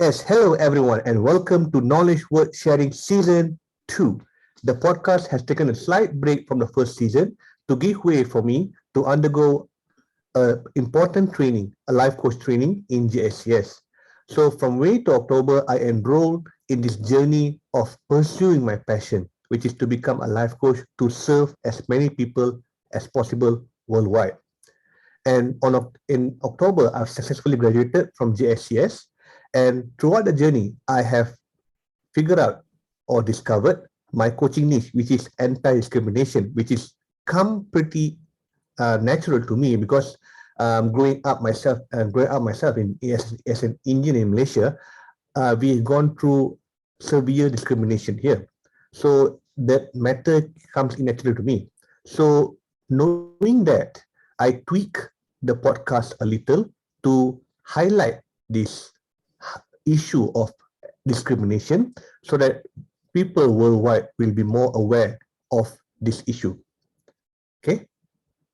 Yes, hello everyone, and welcome to Knowledge Word Sharing Season 2. The podcast has taken a slight break from the first season to give way for me to undergo important training, a life coach training in JSCS. So from May to October, I enrolled in this journey of pursuing my passion, which is to become a life coach to serve as many people as possible worldwide. And in October, I've successfully graduated from JSCS. And throughout the journey, I have figured out or discovered my coaching niche, which is anti-discrimination, which is come pretty natural to me because growing up myself as an Indian in Malaysia, we've gone through severe discrimination here. So that matter comes in natural to me. So knowing that, I tweak the podcast a little to highlight this issue of discrimination so that people worldwide will be more aware of this issue. Okay,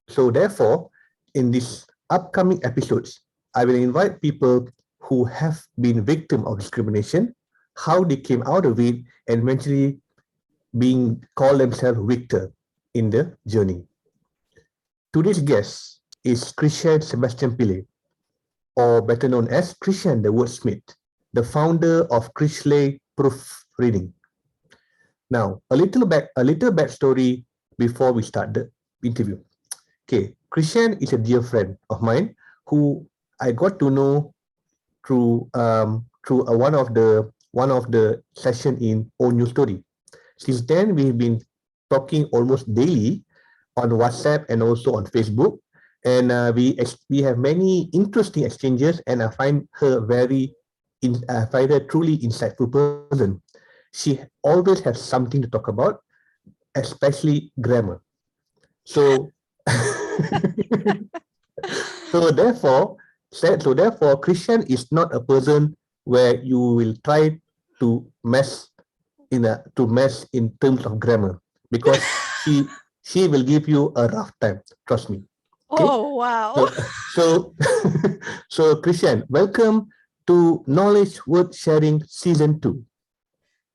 so therefore, in these upcoming episodes, I will invite people who have been victim of discrimination, how they came out of it, and eventually being called themselves victor in the journey. Today's guest is Chrishanne Sebastian Pillay, or better known as Chrishanne the Wordsmith, the founder of Chrishanne Proofreading. Now, a little backstory before we start the interview. Okay, Chrishanne is a dear friend of mine who I got to know through one of the session in Own New Story. Since then, we've been talking almost daily on WhatsApp and also on Facebook, and we have many interesting exchanges. And I find her truly insightful person. She always has something to talk about, especially grammar. So, so therefore, Christian is not a person where you will try to mess in terms of grammar because she will give you a rough time. Trust me. Okay. Oh, wow. So so Christian, welcome to Knowledge Worth Sharing Season 2.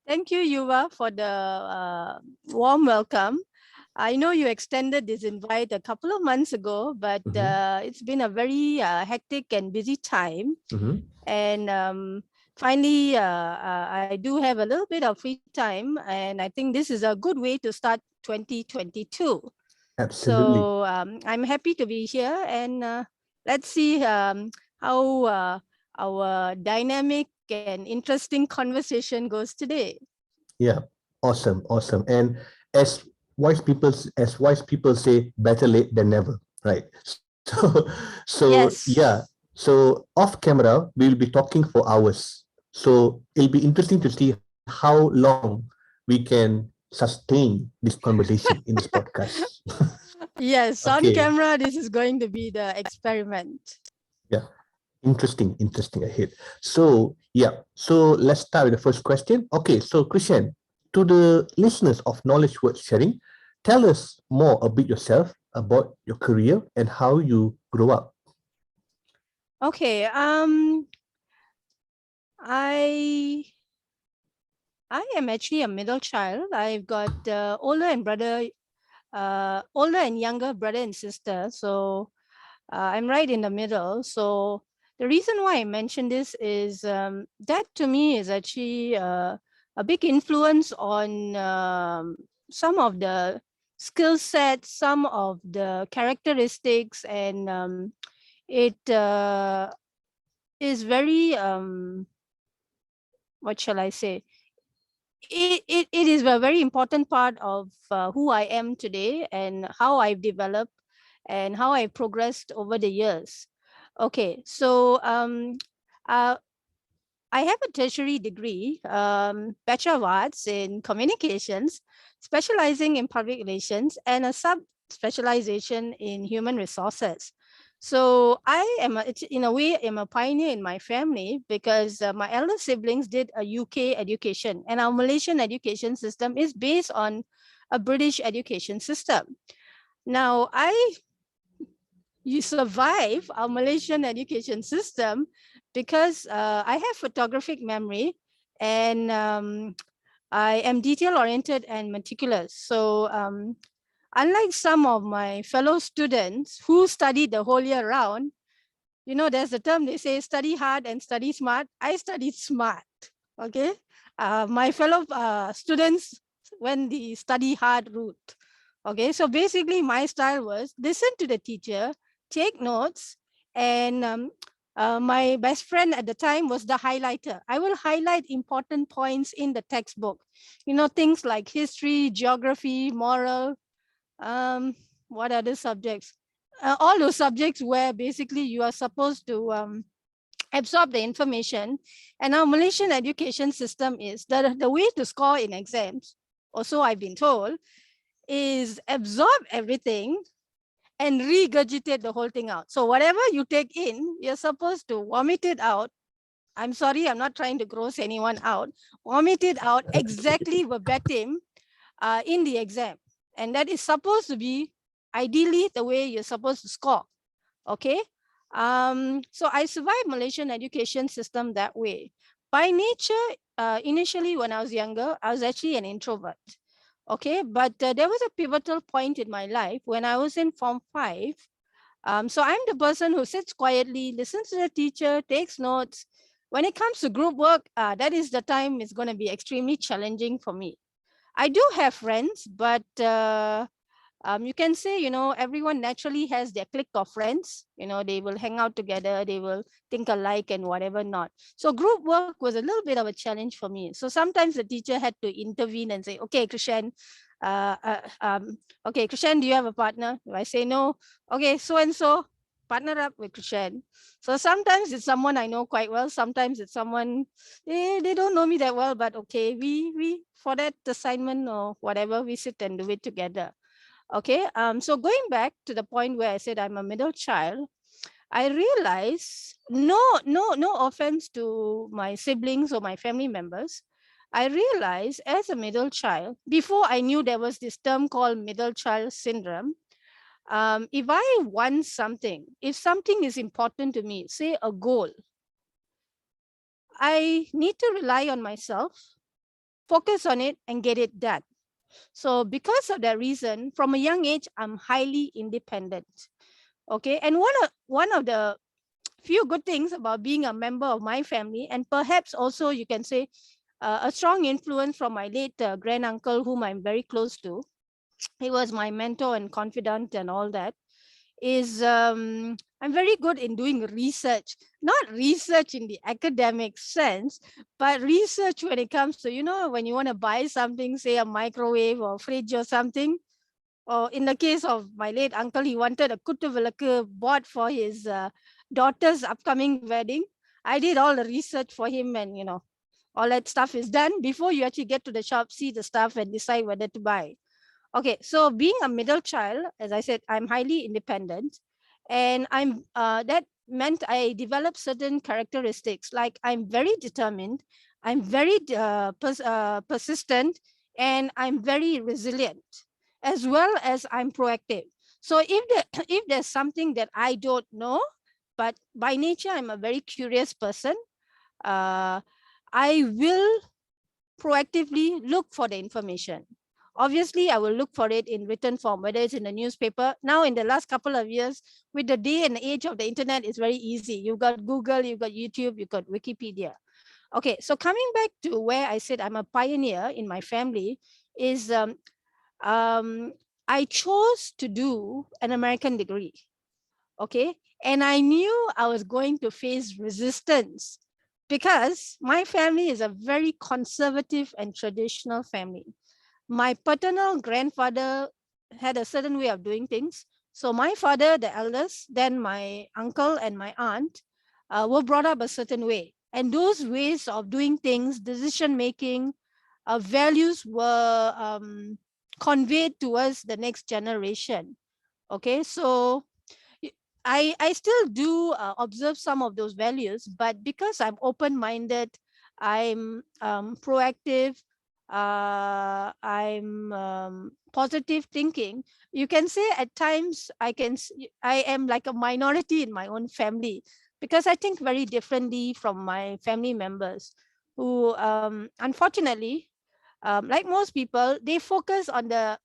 Thank you, Yuva, for the warm welcome. I know you extended this invite a couple of months ago, but it's been a very hectic and busy time. And finally, I do have a little bit of free time. And I think this is a good way to start 2022. Absolutely. So I'm happy to be here. And let's see how our dynamic and interesting conversation goes today. Yeah. Awesome. And as wise people say, better late than never. Right. So yeah. Yes. So off camera, we'll be talking for hours. So it'll be interesting to see how long we can sustain this conversation in this podcast. Yes, on Okay. camera, this is going to be the experiment. Yeah. Interesting ahead. So yeah, so let's start with the first question. Okay, so Christian, to the listeners of Knowledge Worth Sharing, tell us more about yourself, about your career, and how you grew up. Okay. I I am actually a middle child. I've got older and younger brother and sister. So I'm right in the middle. So the reason why I mention this is that to me is actually a big influence on some of the skill sets, some of the characteristics, and it is very what shall I say? It is a very important part of who I am today and how I've developed and how I progressed over the years. Okay, so uh, I have a tertiary degree, Bachelor of Arts in Communications, specializing in public relations, and a sub specialization in human resources. So in a way, I'm a pioneer in my family because my elder siblings did a UK education, and our Malaysian education system is based on a British education system. Now, you survive our Malaysian education system because I have photographic memory, and I am detail oriented and meticulous. So unlike some of my fellow students who studied the whole year round, you know, there's a term they say study hard and study smart. I studied smart. Okay. My fellow students went the study hard route. Okay. So basically, my style was listen to the teacher, take notes, and my best friend at the time was the highlighter. I will highlight important points in the textbook. You know, things like history, geography, moral, what other subjects? All those subjects where basically you are supposed to absorb the information. And our Malaysian education system is that the way to score in exams, or so I've been told, is absorb everything and regurgitate the whole thing out. So whatever you take in, you're supposed to vomit it out. I'm sorry, I'm not trying to gross anyone out. Vomit it out exactly verbatim in the exam. And that is supposed to be ideally the way you're supposed to score. Okay. So I survived Malaysian education system that way. By nature, initially when I was younger, I was actually an introvert. Okay, but there was a pivotal point in my life when I was in Form 5. So I'm the person who sits quietly, listens to the teacher, takes notes. When it comes to group work, that is the time it's going to be extremely challenging for me. I do have friends, but you can say, you know, everyone naturally has their clique of friends. You know, they will hang out together, they will think alike and whatever not. So group work was a little bit of a challenge for me. So sometimes the teacher had to intervene and say, okay, Chrishanne, uh, uh, um, okay, Chrishanne, do you have a partner? If I say no, okay, so and so, partner up with Chrishanne. So sometimes it's someone I know quite well. Sometimes it's someone they don't know me that well, but okay, we for that assignment or whatever, we sit and do it together. Okay, so going back to the point where I said I'm a middle child, I realized no offense to my siblings or my family members. I realized as a middle child, before I knew there was this term called middle child syndrome, if I want something, if something is important to me, say a goal, I need to rely on myself, focus on it, and get it done. So because of that reason, from a young age, I'm highly independent. Okay, and one of the few good things about being a member of my family, and perhaps also you can say a strong influence from my late grand uncle, whom I'm very close to. He was my mentor and confidant and all that. Is I'm very good in doing research, not research in the academic sense, but research when it comes to, you know, when you want to buy something, say a microwave or fridge or something. Or in the case of my late uncle, he wanted a kutuvalaka board for his daughter's upcoming wedding. I did all the research for him, and you know, all that stuff is done before you actually get to the shop, see the stuff, and decide whether to buy. Okay, so being a middle child, as I said, I'm highly independent, and I'm that meant I developed certain characteristics, like I'm very determined, I'm very persistent, and I'm very resilient, as well as I'm proactive. So if there's something that I don't know, but by nature I'm a very curious person, uh, I will proactively look for the information. Obviously, I will look for it in written form, whether it's in the newspaper. Now, in the last couple of years, with the day and age of the internet, it's very easy. You've got Google, you've got YouTube, you've got Wikipedia. Okay, so coming back to where I said I'm a pioneer in my family is I chose to do an American degree. Okay, and I knew I was going to face resistance because my family is a very conservative and traditional family. My paternal grandfather had a certain way of doing things. So my father, the eldest, then my uncle and my aunt were brought up a certain way. And those ways of doing things, decision making, values were conveyed towards the next generation. Okay, so I still do observe some of those values, but because I'm open-minded, I'm proactive, I'm positive thinking. You can say at times I am like a minority in my own family, because I think very differently from my family members who, unfortunately, like most people, they focus on the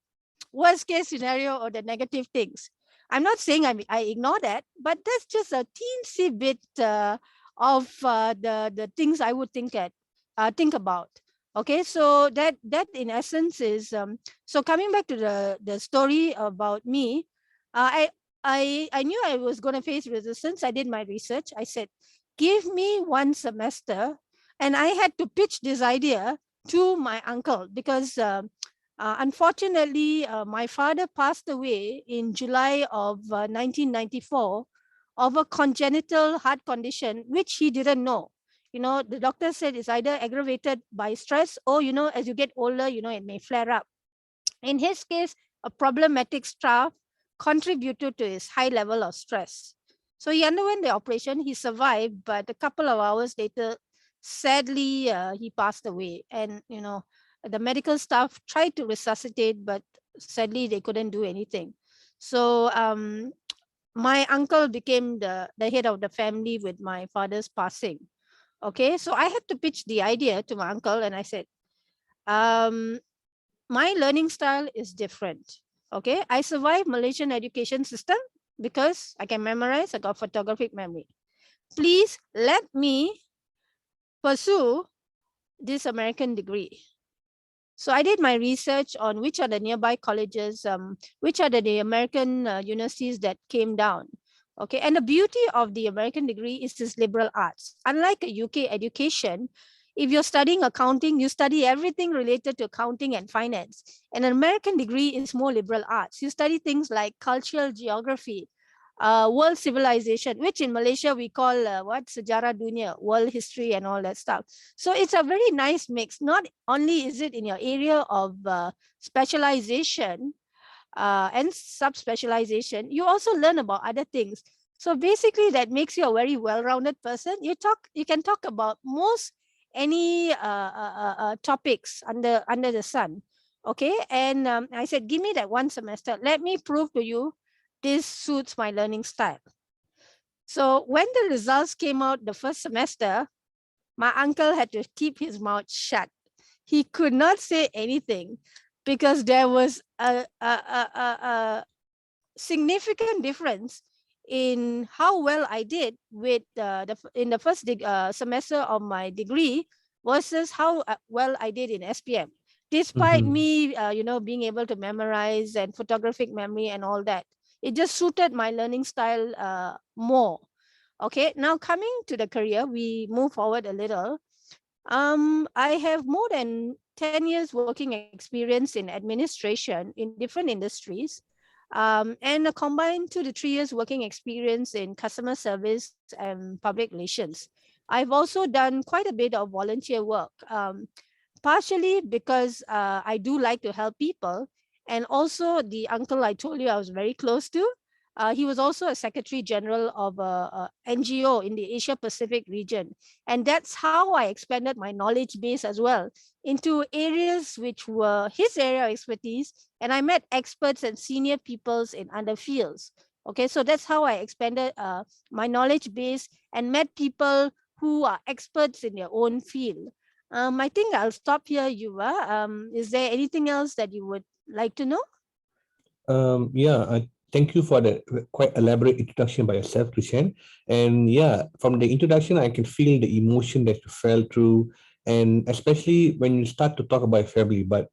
worst case scenario or the negative things. I'm not saying I ignore that, but that's just a teensy bit of the things I would think about. Okay, so that in essence is so coming back to the story about me. I knew I was going to face resistance. I did my research. I said, give me 1 semester, and I had to pitch this idea to my uncle, because unfortunately, my father passed away in July of 1994 of a congenital heart condition, which he didn't know. The doctor said it's either aggravated by stress, or, as you get older, it may flare up. In his case, a problematic staph contributed to his high level of stress. So he underwent the operation, he survived, but a couple of hours later, sadly, he passed away. And, the medical staff tried to resuscitate, but sadly, they couldn't do anything. So my uncle became the head of the family with my father's passing. Okay, so I had to pitch the idea to my uncle, and I said, um, my learning style is different. Okay, I survived Malaysian education system because I can memorize. I got photographic memory. Please let me pursue this American degree. So I did my research on which are the nearby colleges, which are the American universities that came down. Okay, and the beauty of the American degree is this liberal arts. Unlike a UK education, if you're studying accounting, you study everything related to accounting and finance. And an American degree is more liberal arts. You study things like cultural geography, world civilization, which in Malaysia we call sejarah dunia, world history and all that stuff. So it's a very nice mix. Not only is it in your area of specialization and subspecialization, you also learn about other things. So basically, that makes you a very well-rounded person. You can talk about most any topics under the sun. Okay, and I said, give me that 1 semester. Let me prove to you this suits my learning style. So when the results came out the first semester, my uncle had to keep his mouth shut. He could not say anything because there was a significant difference in how well I did with in the first semester of my degree versus how well I did in SPM. Despite me, being able to memorize and photographic memory and all that, it just suited my learning style more. Okay, now coming to the career, we move forward a little. I have more than 10 years working experience in administration in different industries, and a combined 2 to 3 years working experience in customer service and public relations. I've also done quite a bit of volunteer work, partially because I do like to help people, and also the uncle I told you I was very close to. He was also a secretary general of a NGO in the Asia Pacific region. And that's how I expanded my knowledge base as well into areas which were his area of expertise. And I met experts and senior peoples in other fields. Okay, so that's how I expanded my knowledge base and met people who are experts in their own field. I think I'll stop here, Yuva. Is there anything else that you would like to know? Thank you for the quite elaborate introduction by yourself, Chrishanne. And yeah, from the introduction, I can feel the emotion that you felt through, and especially when you start to talk about family. But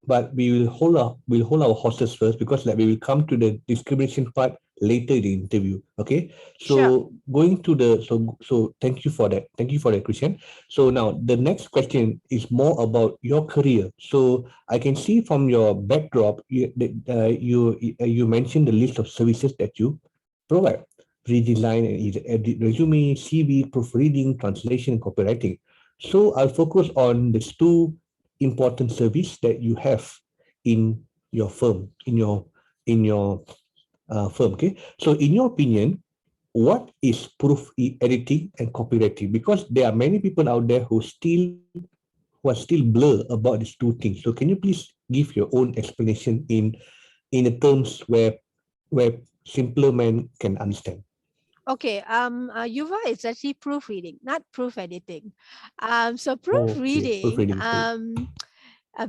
we'll hold our horses first, because like we will come to the discrimination part later in the interview. Okay, Sure. so going to the thank you for that, Christian. So now the next question is more about your career. So I can see from your backdrop, you mentioned the list of services that you provide: redesign and edit resume, CV, proofreading, translation, and copywriting. So I'll focus on these two important service that you have in your firm, in your firm. Okay, so in your opinion, what is proof editing and copywriting? Because there are many people out there who was still blur about these two things. So can you please give your own explanation in the terms where simpler man can understand? Okay, Yuva is actually proofreading, not proof editing. So Okay, proofreading, proofreading. Sorry.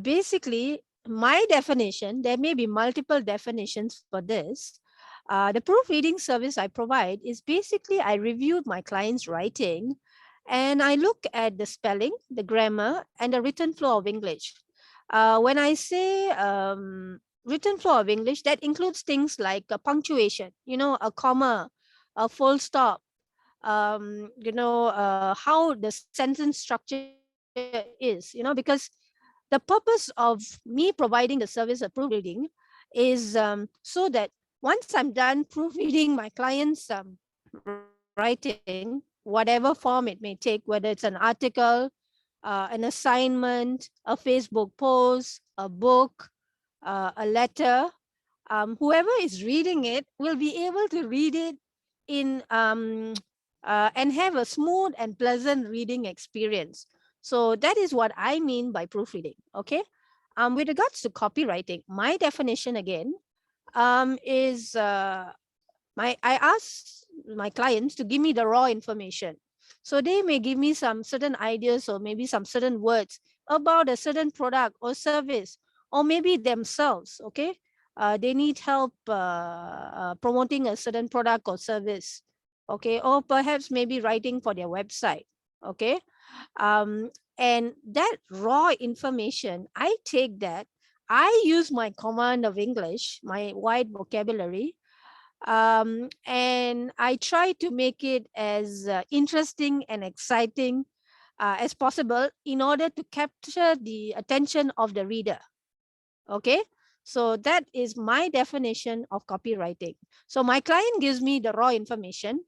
basically, my definition, there may be multiple definitions for this. The proofreading service I provide is basically I reviewed my client's writing and I look at the spelling, the grammar, and the written flow of English. When I say written flow of English, that includes things like a punctuation, a comma, a full stop, how the sentence structure is, because the purpose of me providing the service of proofreading is so that once I'm done proofreading my client's writing, whatever form it may take, whether it's an article, an assignment, a Facebook post, a book, a letter, whoever is reading it will be able to read it in and have a smooth and pleasant reading experience. So that is what I mean by proofreading. Okay. With regards to copywriting, my definition again is I ask my clients to give me the raw information. So they may give me some certain ideas or maybe some certain words about a certain product or service, or maybe themselves. Okay. They need help promoting a certain product or service. Okay. Or perhaps maybe writing for their website. Okay. Um, and that raw information, I take that, I use my command of English, my wide vocabulary, and I try to make it as interesting and exciting as possible in order to capture the attention of the reader. Okay, so that is my definition of copywriting. So my client gives me the raw information,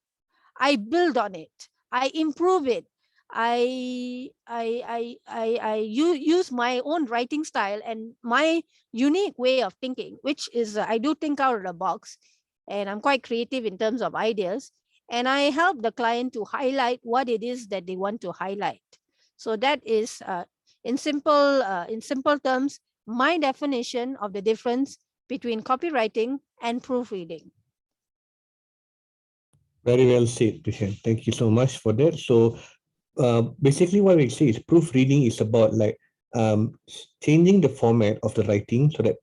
I build on it, I improve it, I use my own writing style and my unique way of thinking, which is I do think out of the box, and I'm quite creative in terms of ideas, and I help the client to highlight what it is that they want to highlight. So that is in simple terms my definition of the difference between copywriting and proofreading. Very well said, Chrishanne. Thank you so much for that. So basically what we say is proofreading is about like changing the format of the writing so that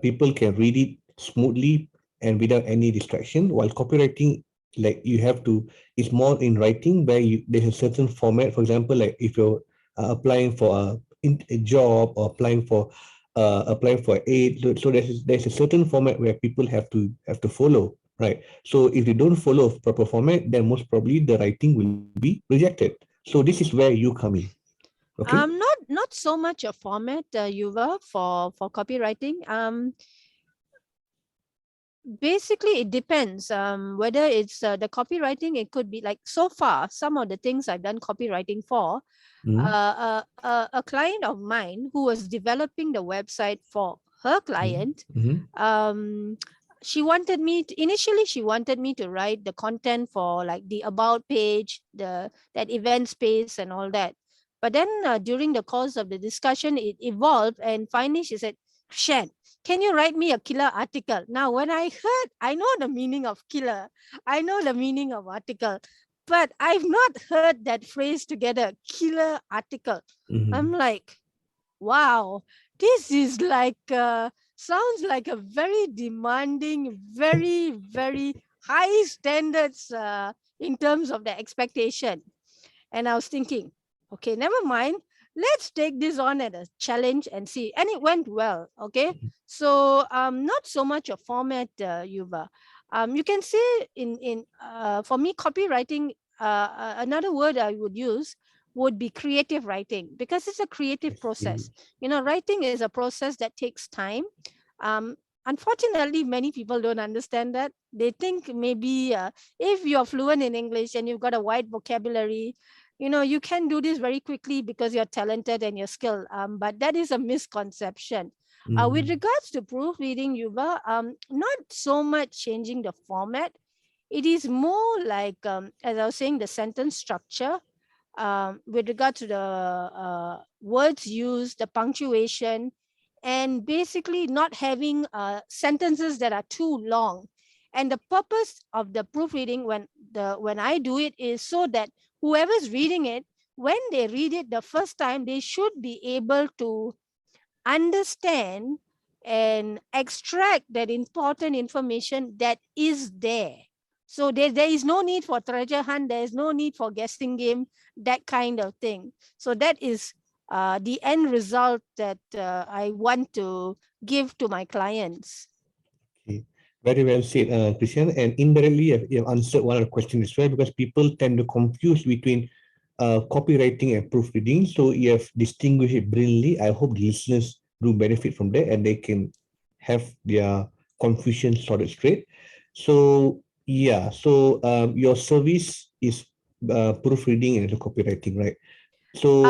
people can read it smoothly and without any distraction, while copywriting, like you have to, it's more in writing where there's a certain format. For example, like if you're applying for a job or applying for aid, so there's a certain format where people have to follow, right? So if they don't follow a proper format, then most probably the writing will be rejected. So this is where you come in. Okay. Not so much a format, Yuva, for copywriting. Basically, it depends. Whether it's the copywriting, it could be like so far. Some of the things I've done copywriting for, a client of mine who was developing the website for her client. She wanted me to, initially she wanted me to write the content for like the about page, that event space and all that. But then during the course of the discussion, it evolved, and finally she said, Shen, can you write me a killer article? Now, when I heard, I know the meaning of killer, I know the meaning of article, but I've not heard that phrase together, killer article. I'm like, wow, this is like, sounds like a very demanding, very, very high standards in terms of the expectation. And I was thinking, okay, never mind. Let's take this on as a challenge and see. And it went well. Okay. So not so much a format, Yuva. You can say in for me, copywriting, another word I would use would be creative writing, because it's a creative process. Writing is a process that takes time. Unfortunately, many people don't understand that. They think maybe if you're fluent in English and you've got a wide vocabulary, you can do this very quickly because you're talented and you're skilled. But that is a misconception. With regards to proofreading, Yuva, not so much changing the format. It is more like, as I was saying, the sentence structure, with regard to the words used, the punctuation, and basically not having sentences that are too long. And the purpose of the proofreading when I do it is so that whoever's reading it, when they read it the first time, they should be able to understand and extract that important information that is there. So there is no need for treasure hunt, there is no need for guessing game, that kind of thing. So that is the end result that I want to give to my clients. Okay. Very well said, Chrishanne. And indirectly, you have answered one of the questions as well, because people tend to confuse between copywriting and proofreading. So you have distinguished it brilliantly. I hope the listeners do benefit from that and they can have their confusion sorted straight. So yeah, so your service is proofreading and copywriting, right? So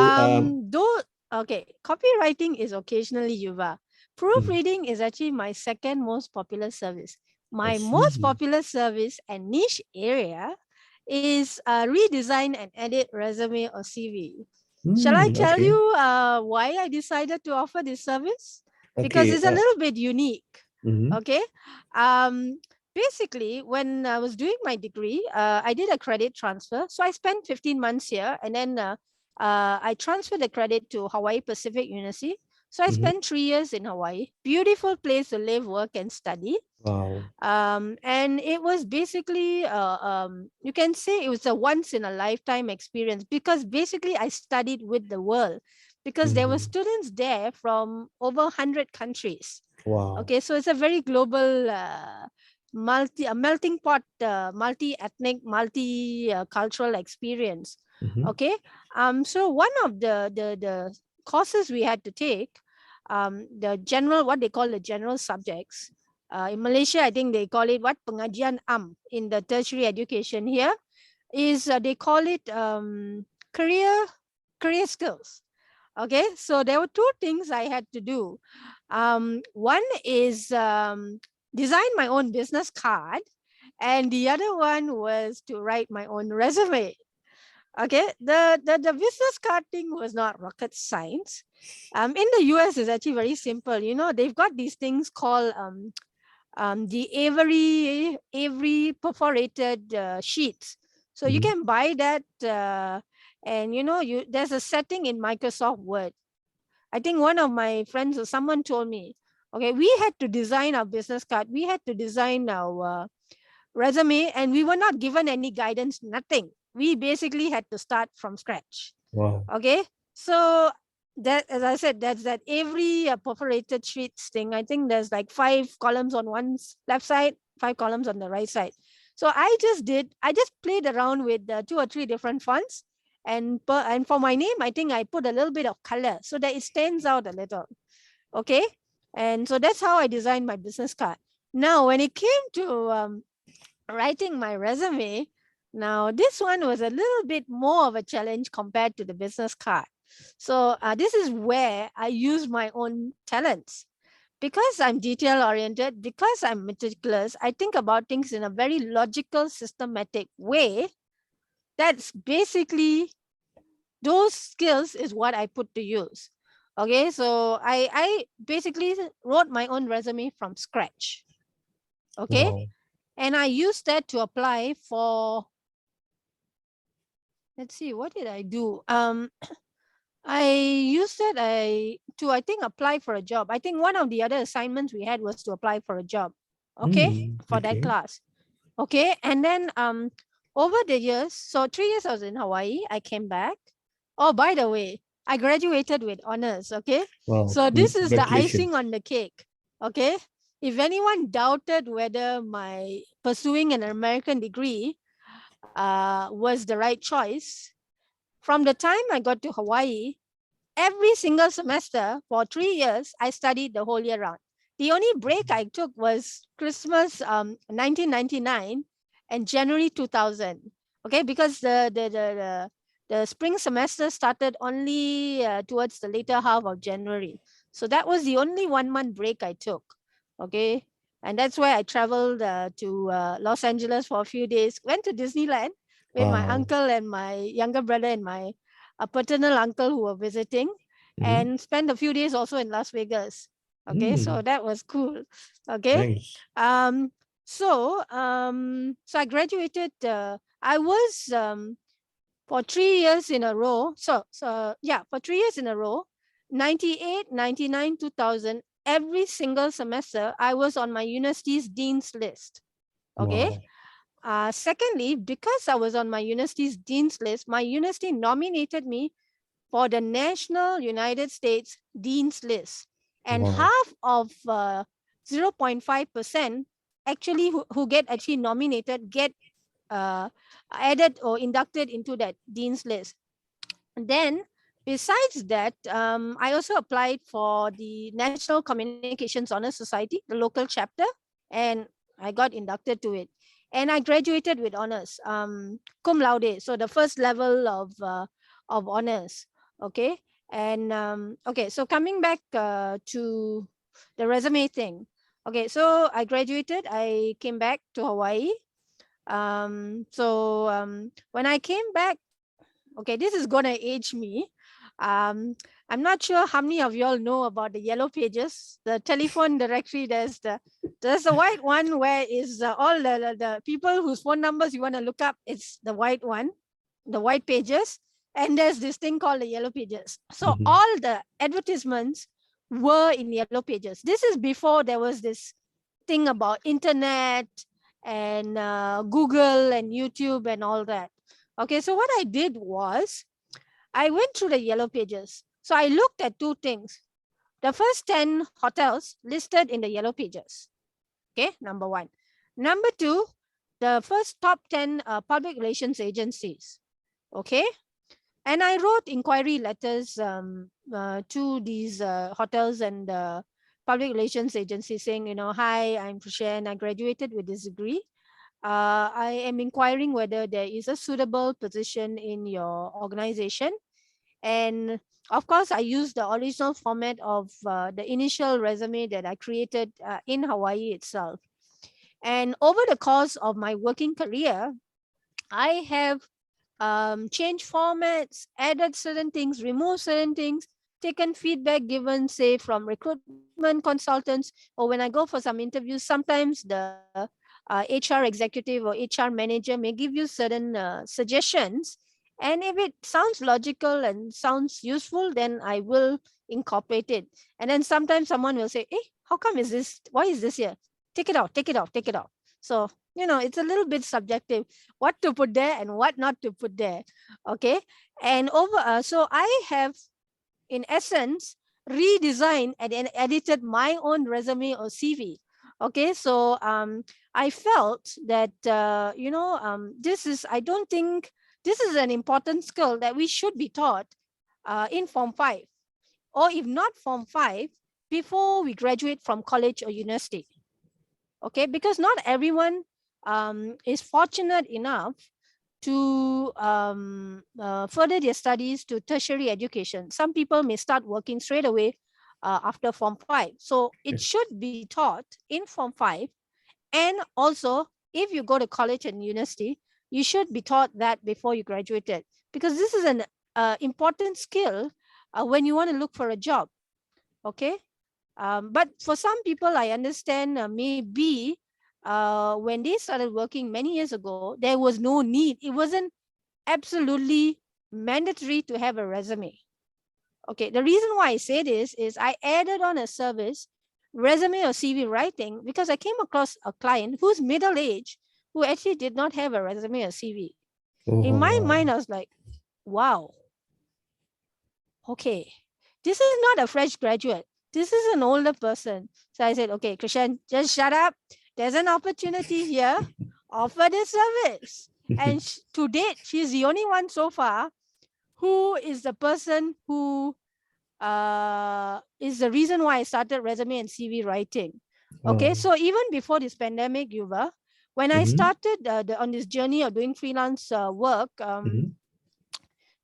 Though okay, copywriting is occasionally Yuva. mm, Proofreading is actually my second most popular service. I My most see. popular service and niche area is redesign and edit resume or CV. Shall I tell Okay. you why I decided to offer this service? Because Okay. it's a little bit unique. Mhm, Okay. Basically, when I was doing my degree, I did a credit transfer. So I spent 15 months here, and then I transferred the credit to Hawaii Pacific University. So I mhm. spent 3 years in Hawaii. Beautiful place to live, work, and study. Wow. And it was basically, you can say it was a once in a lifetime experience, because basically I studied with the world, because there were Mhm. students there from over 100 countries. Wow. Okay, so it's a very global, a melting pot, multi-ethnic, multi-cultural experience. Mhm, Okay, so one of the courses we had to take, the general, what they call the general subjects. In Malaysia, I think they call it what, pengajian in the tertiary education. Here is they call it career skills. Okay, so there were two things I had to do. One is design my own business card, and the other one was to write my own resume. Okay, the business card thing was not rocket science. In the US, it's actually very simple. You know, they've got these things called the Avery perforated sheets. So you mhm. can buy that, and you know, there's a setting in Microsoft Word. I think one of my friends or someone told me, okay, we had to design our business card, we had to design our resume, and we were not given any guidance, nothing. We basically had to start from scratch. Wow. Okay, so that, as I said, that's that every perforated sheets thing. I think there's like 5 columns on one left side, 5 columns on the right side. So I just played around with 2 or 3 different fonts, and for my name, I think I put a little bit of color so that it stands out a little. Okay, and so that's how I designed my business card. Now, when it came to writing my resume, now this one was a little bit more of a challenge compared to the business card. So this is where I use my own talents. Because I'm detail oriented, because I'm meticulous, I think about things in a very logical, systematic way. That's basically, those skills is what I put to use. Okay, so I basically wrote my own resume from scratch. Okay, Wow. and I used that to apply for, let's see, what did I do? I used that I think apply for a job. I think one of the other assignments we had was to apply for a job. Okay, for that Okay. class. Okay, and then over the years, so 3 years I was in Hawaii. I came back. Oh, by the way, I graduated with honors. Okay, Wow. so this is the icing Congratulations. on the cake. Okay, if anyone doubted whether my pursuing an American degree was the right choice, from the time I got to Hawaii, every single semester for 3 years, I studied the whole year round. The only break I took was Christmas 1999 and January 2000. Okay, because the spring semester started only towards the later half of January. So that was the only 1 month break I took. Okay, and that's why I traveled to Los Angeles for a few days, went to Disneyland. with my Wow. uncle and my younger brother and my paternal uncle who were visiting, and spent a few days also in Las Vegas. Okay, so that was cool. Okay, Nice. so I graduated. I was for 3 years in a row. For 3 years in a row, 98, 99, 2000, every single semester, I was on my university's dean's list. Okay. Wow. Secondly, because I was on my university's dean's list, my university nominated me for the National United States Dean's List. And Wow. half of 0.5% actually who get actually nominated get added or inducted into that Dean's List. And then besides that, I also applied for the National Communications Honor Society, the local chapter, and I got inducted to it. And I graduated with honors, cum laude, so the first level of honors. Okay, and okay, so coming back to the resume thing. Okay, so I graduated. I came back to Hawaii. When I came back, okay, this is gonna age me. Um, I'm not sure how many of you all know about the yellow pages, the telephone directory. There's the white one where is all the people whose phone numbers you want to look up. It's the white one, the white pages, and there's this thing called the yellow pages. So all the advertisements were in yellow pages. This is before there was this thing about internet and Google and YouTube and all that. Okay, so what I did was I went through the yellow pages. So I looked at two things. The first 10 hotels listed in the yellow pages. Okay, number one. Number two, the first top 10 public relations agencies. Okay, and I wrote inquiry letters to these hotels and public relations agencies saying, hi, I'm Chrishanne. I graduated with this degree. I am inquiring whether there is a suitable position in your organization. And of course, I used the original format of the initial resume that I created in Hawaii itself. And over the course of my working career, I have changed formats, added certain things, removed certain things, taken feedback given, say, from recruitment consultants, or when I go for some interviews, sometimes the HR executive or HR manager may give you certain suggestions. And if it sounds logical and sounds useful, then I will incorporate it. And then sometimes someone will say, hey, how come is this? Why is this here? Take it out, take it out, take it out. So, it's a little bit subjective what to put there and what not to put there. Okay. And so I have, in essence, redesigned and edited my own resume or CV. Okay, so I felt that I don't think this is an important skill that we should be taught in Form 5, or if not Form 5, before we graduate from college or university. Okay, because not everyone is fortunate enough to further their studies to tertiary education. Some people may start working straight away after Form 5. So it should be taught in Form 5. And also, if you go to college and university, you should be taught that before you graduated, because this is an important skill when you want to look for a job. Okay. But for some people, I understand maybe when they started working many years ago, there was no need. It wasn't absolutely mandatory to have a resume. Okay, the reason why I say this is I added on a service, resume or CV writing, because I came across a client who's middle-aged who actually did not have a resume or CV. In my mind, I was like, wow, okay, this is not a fresh graduate. This is an older person. So I said, okay, Chrishanne, just shut up. There's an opportunity here. Offer the service. And to date, she's the only one so far who is the person who is the reason why I started resume and CV writing. Okay, so even before this pandemic, Yuva, when I started on this journey of doing freelance work,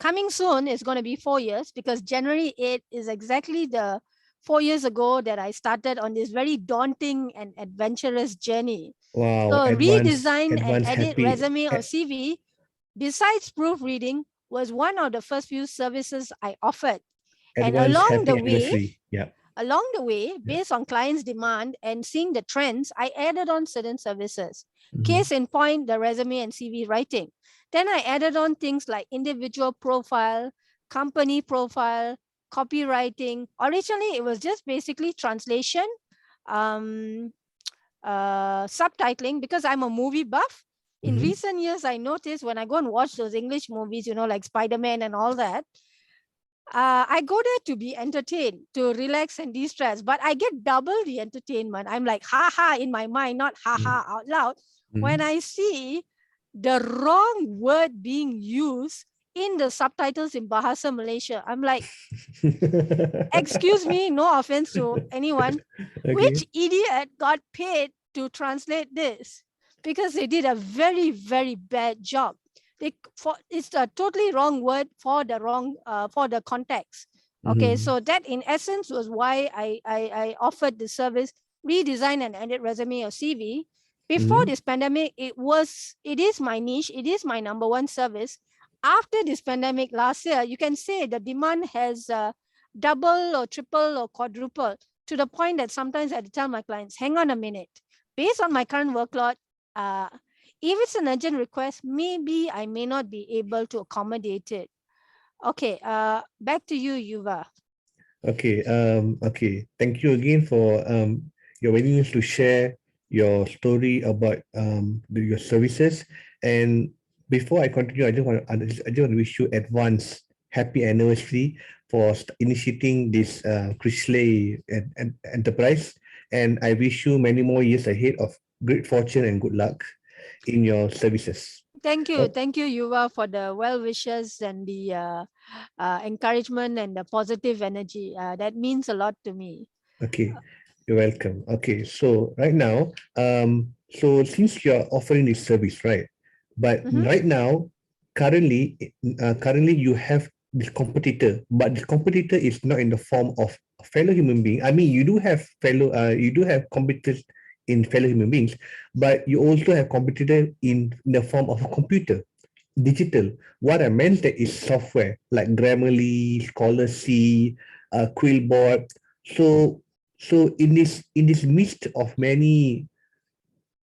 coming soon is going to be 4 years, because January 8 is exactly the 4 years ago that I started on this very daunting and adventurous journey. Wow, so advance redesign and edit happy. resume or CV besides proofreading, was one of the first few services I offered. And Advance happy anniversary. Yeah. along the way, based on clients' demand and seeing the trends, I added on certain services. Case in point, the resume and CV writing. Then I added on things like individual profile, company profile, copywriting. Originally, it was just basically translation, um, subtitling, because I'm a movie buff. In recent years, I noticed when I go and watch those English movies, like Spider-Man and all that, I go there to be entertained, to relax and de-stress, but I get double the entertainment. I'm like, ha ha in my mind, not ha ha out loud. When I see the wrong word being used in the subtitles in Bahasa Malaysia, I'm like, excuse me, no offense to anyone, which idiot got paid to translate this? Because they did a very, very bad job. It's a totally wrong word for the context. Okay, so that in essence was why I offered the service, redesign and edit resume or CV. Before this pandemic, it is my niche, it is my number one service. After this pandemic last year, you can say the demand has double or triple or quadruple, to the point that sometimes I had to tell my clients, hang on a minute, based on my current workload, if it's an urgent request, maybe I may not be able to accommodate it. Okay, back to you, Yuva. Okay. Okay. Thank you again for your willingness to share your story about your services. And before I continue, I just want to wish you advance happy anniversary for initiating this Chrishanne enterprise. And I wish you many more years ahead of great fortune and good luck in your services. Thank you, Yuva, for the well wishes and the encouragement and the positive energy. That means a lot to me. Okay, you're welcome. Okay, so right now, so since you're offering this service, right? But right now, currently you have this competitor, but this competitor is not in the form of a fellow human being. I mean, you do have competitors in fellow human beings, but you also have competitor in the form of a computer, digital. What I meant that is software like Grammarly, Scholarly, Quillbot. So in this midst of many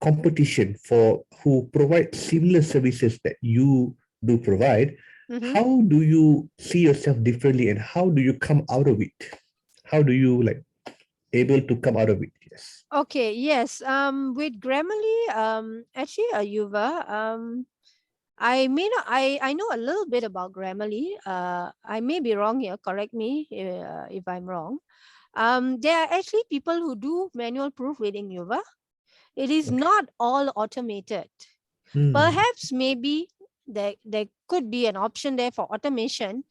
competition for who provide similar services that you do provide, how do you see yourself differently and how do you come out of it? How do you able to come out of it? Yes. Okay, yes. With Grammarly, actually, Yuva, I may not. I know a little bit about Grammarly. I may be wrong here. Correct me if I'm wrong. There are actually people who do manual proofreading, Yuva. It is not all automated. Perhaps maybe there could be an option there for automation.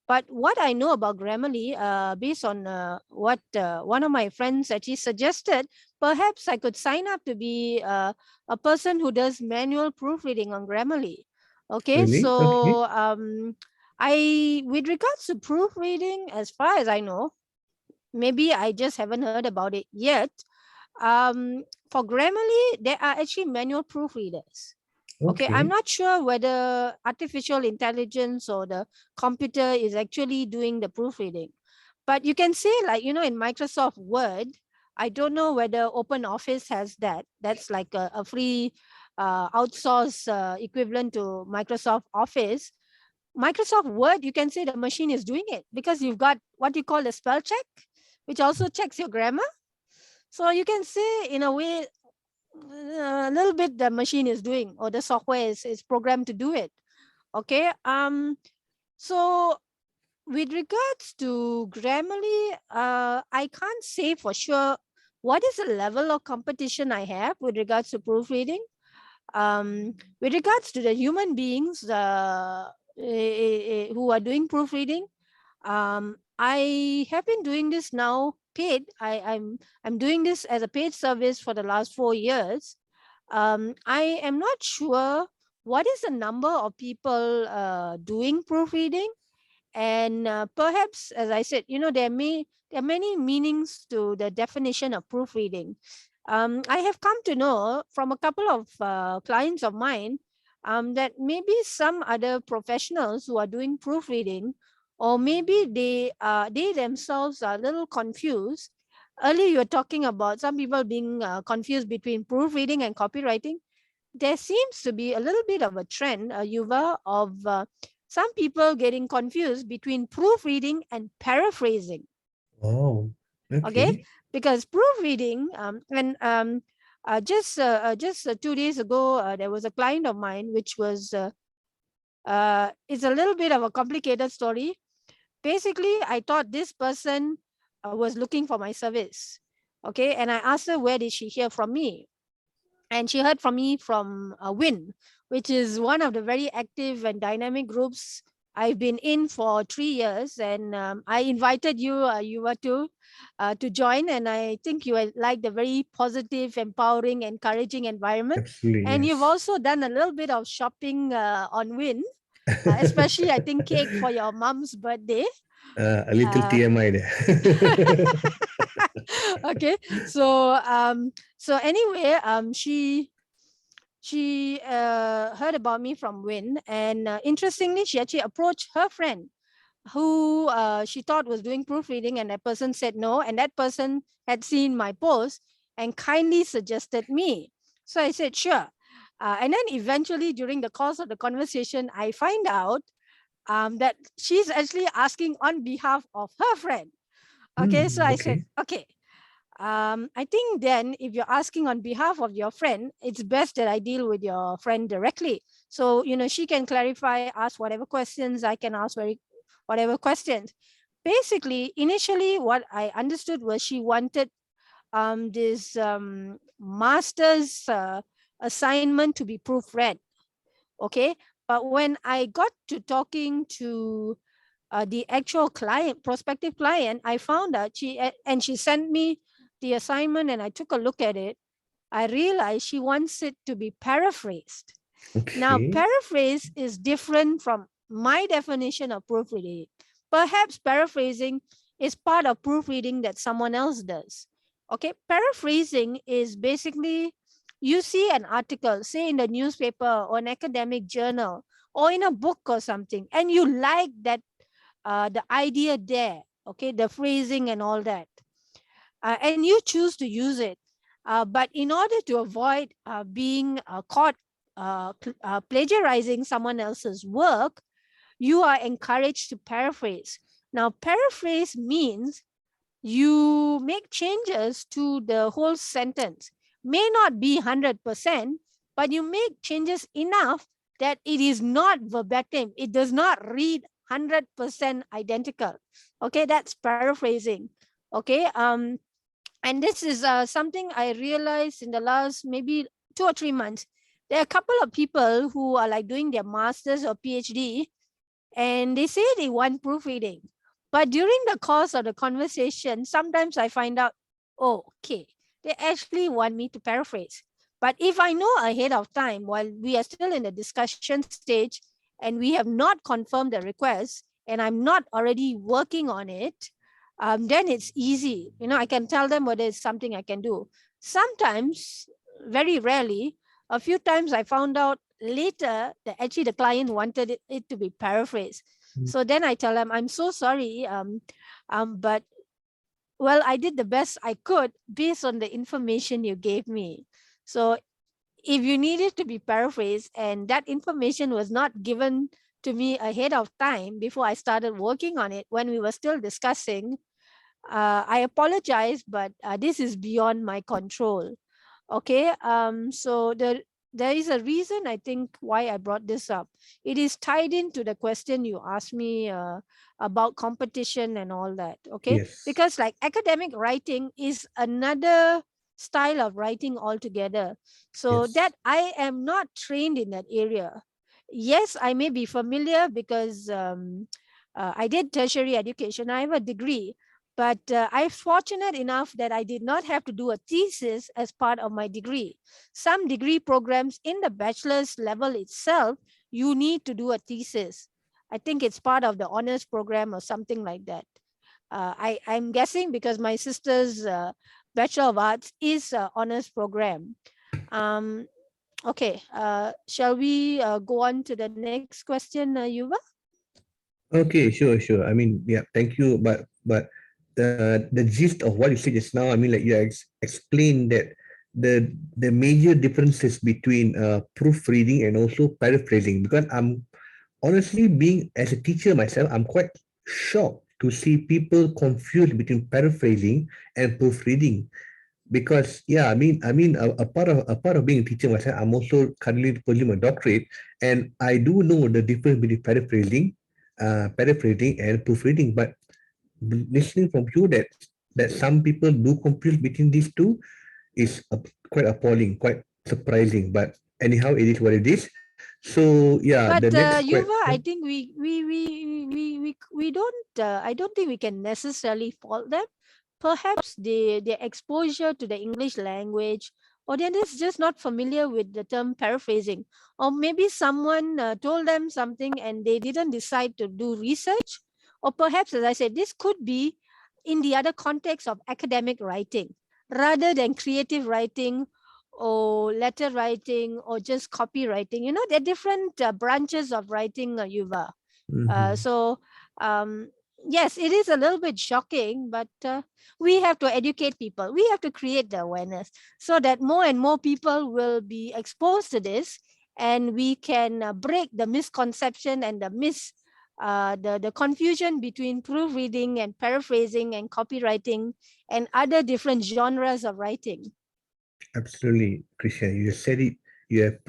But what I know about Grammarly, based on what one of my friends actually suggested, perhaps I could sign up to be a person who does manual proofreading on Grammarly. Okay, Really? so with regards to proofreading, as far as I know, maybe I just haven't heard about it yet. For Grammarly, there are actually manual proofreaders. Okay, I'm not sure whether artificial intelligence or the computer is actually doing the proofreading. But you can say, in Microsoft Word, I don't know whether OpenOffice has that. That's like a free outsource equivalent to Microsoft Office. Microsoft Word, you can say the machine is doing it because you've got what you call the spell check, which also checks your grammar. So you can say, in a way, a little bit the machine is doing, or the software is programmed to do it. Okay. So with regards to Grammarly, I can't say for sure what is the level of competition I have with regards to proofreading. With regards to the human beings who are doing proofreading, I have been doing this now paid. I'm doing this as a paid service for the last 4 years. I am not sure what is the number of people doing proofreading, and perhaps, as I said, there are many meanings to the definition of proofreading. I have come to know from a couple of clients of mine, that maybe some other professionals who are doing proofreading, or maybe they themselves are a little confused. Earlier, you were talking about some people being confused between proofreading and copywriting. There seems to be a little bit of a trend, Yuva, of some people getting confused between proofreading and paraphrasing. Oh, Okay, okay. because proofreading and just 2 days ago, there was a client of mine, which was it's a little bit of a complicated story. Basically, I thought this person was looking for my service. Okay, and I asked her where did she hear from me, and she heard from me from WIN, which is one of the very active and dynamic groups I've been in for 3 years. And I invited you, you were to join, and I think you like the very positive, empowering, encouraging environment. Absolutely, And you've yes. also done a little bit of shopping on WIN, especially I think cake for your mom's birthday. A little TMI there. Okay, so anyway, she heard about me from WIN, and interestingly, she actually approached her friend who she thought was doing proofreading, and that person said no, and that person had seen my post and kindly suggested me. So I said sure, and then eventually during the course of the conversation, I find out that she's actually asking on behalf of her friend. Okay, so I said Okay. okay. I think then if you're asking on behalf of your friend, it's best that I deal with your friend directly. So, she can clarify, ask whatever questions, I can ask whatever questions. Basically, initially what I understood was she wanted this master's assignment to be proofread. Okay. But when I got to talking to the actual client, prospective client, I found out and she sent me the assignment and I took a look at it. I realized she wants it to be paraphrased. Now, Okay. paraphrase is different from my definition of proofreading. Perhaps paraphrasing is part of proofreading that someone else does. Okay, paraphrasing is basically you see an article, say in the newspaper or an academic journal or in a book or something, and you like that the idea there, okay, the phrasing and all that, and you choose to use it. But in order to avoid being caught plagiarizing someone else's work, you are encouraged to paraphrase. Now, paraphrase means you make changes to the whole sentence. May not be 100%, but you make changes enough that it is not verbatim. It does not read 100% identical. Okay, that's paraphrasing. Okay, and this is something I realized in the last maybe 2 or 3 months. There are a couple of people who are like doing their masters or PhD, and they say they want proofreading. But during the course of the conversation, sometimes I find out, oh, okay, they actually want me to paraphrase. But if I know ahead of time, while we are still in the discussion stage and we have not confirmed the request, and I'm not already working on it, then it's easy. I can tell them whether it's something I can do. Sometimes, very rarely, a few times I found out later that actually the client wanted it to be paraphrased. So then I tell them, I'm so sorry, but well, I did the best I could based on the information you gave me. So if you need it to be paraphrased and that information was not given to me ahead of time before I started working on it when we were still discussing, I apologize, but this is beyond my control. Okay, so there is a reason I think why I brought this up. It is tied into the question you asked me about competition and all that. Okay, Yes. because like academic writing is another style of writing altogether. So Yes. that I am not trained in that area. Yes, I may be familiar because I did tertiary education. I have a degree, but I'm fortunate enough that I did not have to do a thesis as part of my degree. Some degree programs in the bachelor's level itself, you need to do a thesis. I think it's part of the honors program or something like that. I'm guessing because my sister's Bachelor of Arts is an honors program. Um, Okay, shall we go on to the next question, Yuva? Okay, sure. I mean, yeah, thank you. But the gist of what you said just now, I mean, like you explained that the major differences between proofreading and also paraphrasing. Because I'm honestly, being as a teacher myself, I'm quite shocked to see people confused between paraphrasing and proofreading. Because yeah, I mean a part of being a teacher myself, I'm also currently pursuing a doctorate, and I do know the difference between paraphrasing and proofreading. But listening from you that some people do confuse between these two is quite appalling, quite surprising. But anyhow, it is what it is. So yeah, the But next Yuva, question. I think we don't. I don't think we can necessarily fault them. Perhaps their exposure to the English language, or they're just not familiar with the term paraphrasing, or maybe someone told them something and they didn't decide to do research, or perhaps, as I said, this could be in the other context of academic writing rather than creative writing or letter writing or just copywriting. You know, there are different branches of writing, Yuva. Mhm. So, um, yes, it is a little bit shocking, but we have to educate people. We have to create the awareness so that more and more people will be exposed to this, and we can break the misconception and the confusion between proofreading and paraphrasing and copywriting and other different genres of writing. Absolutely, Christian. You said it. You have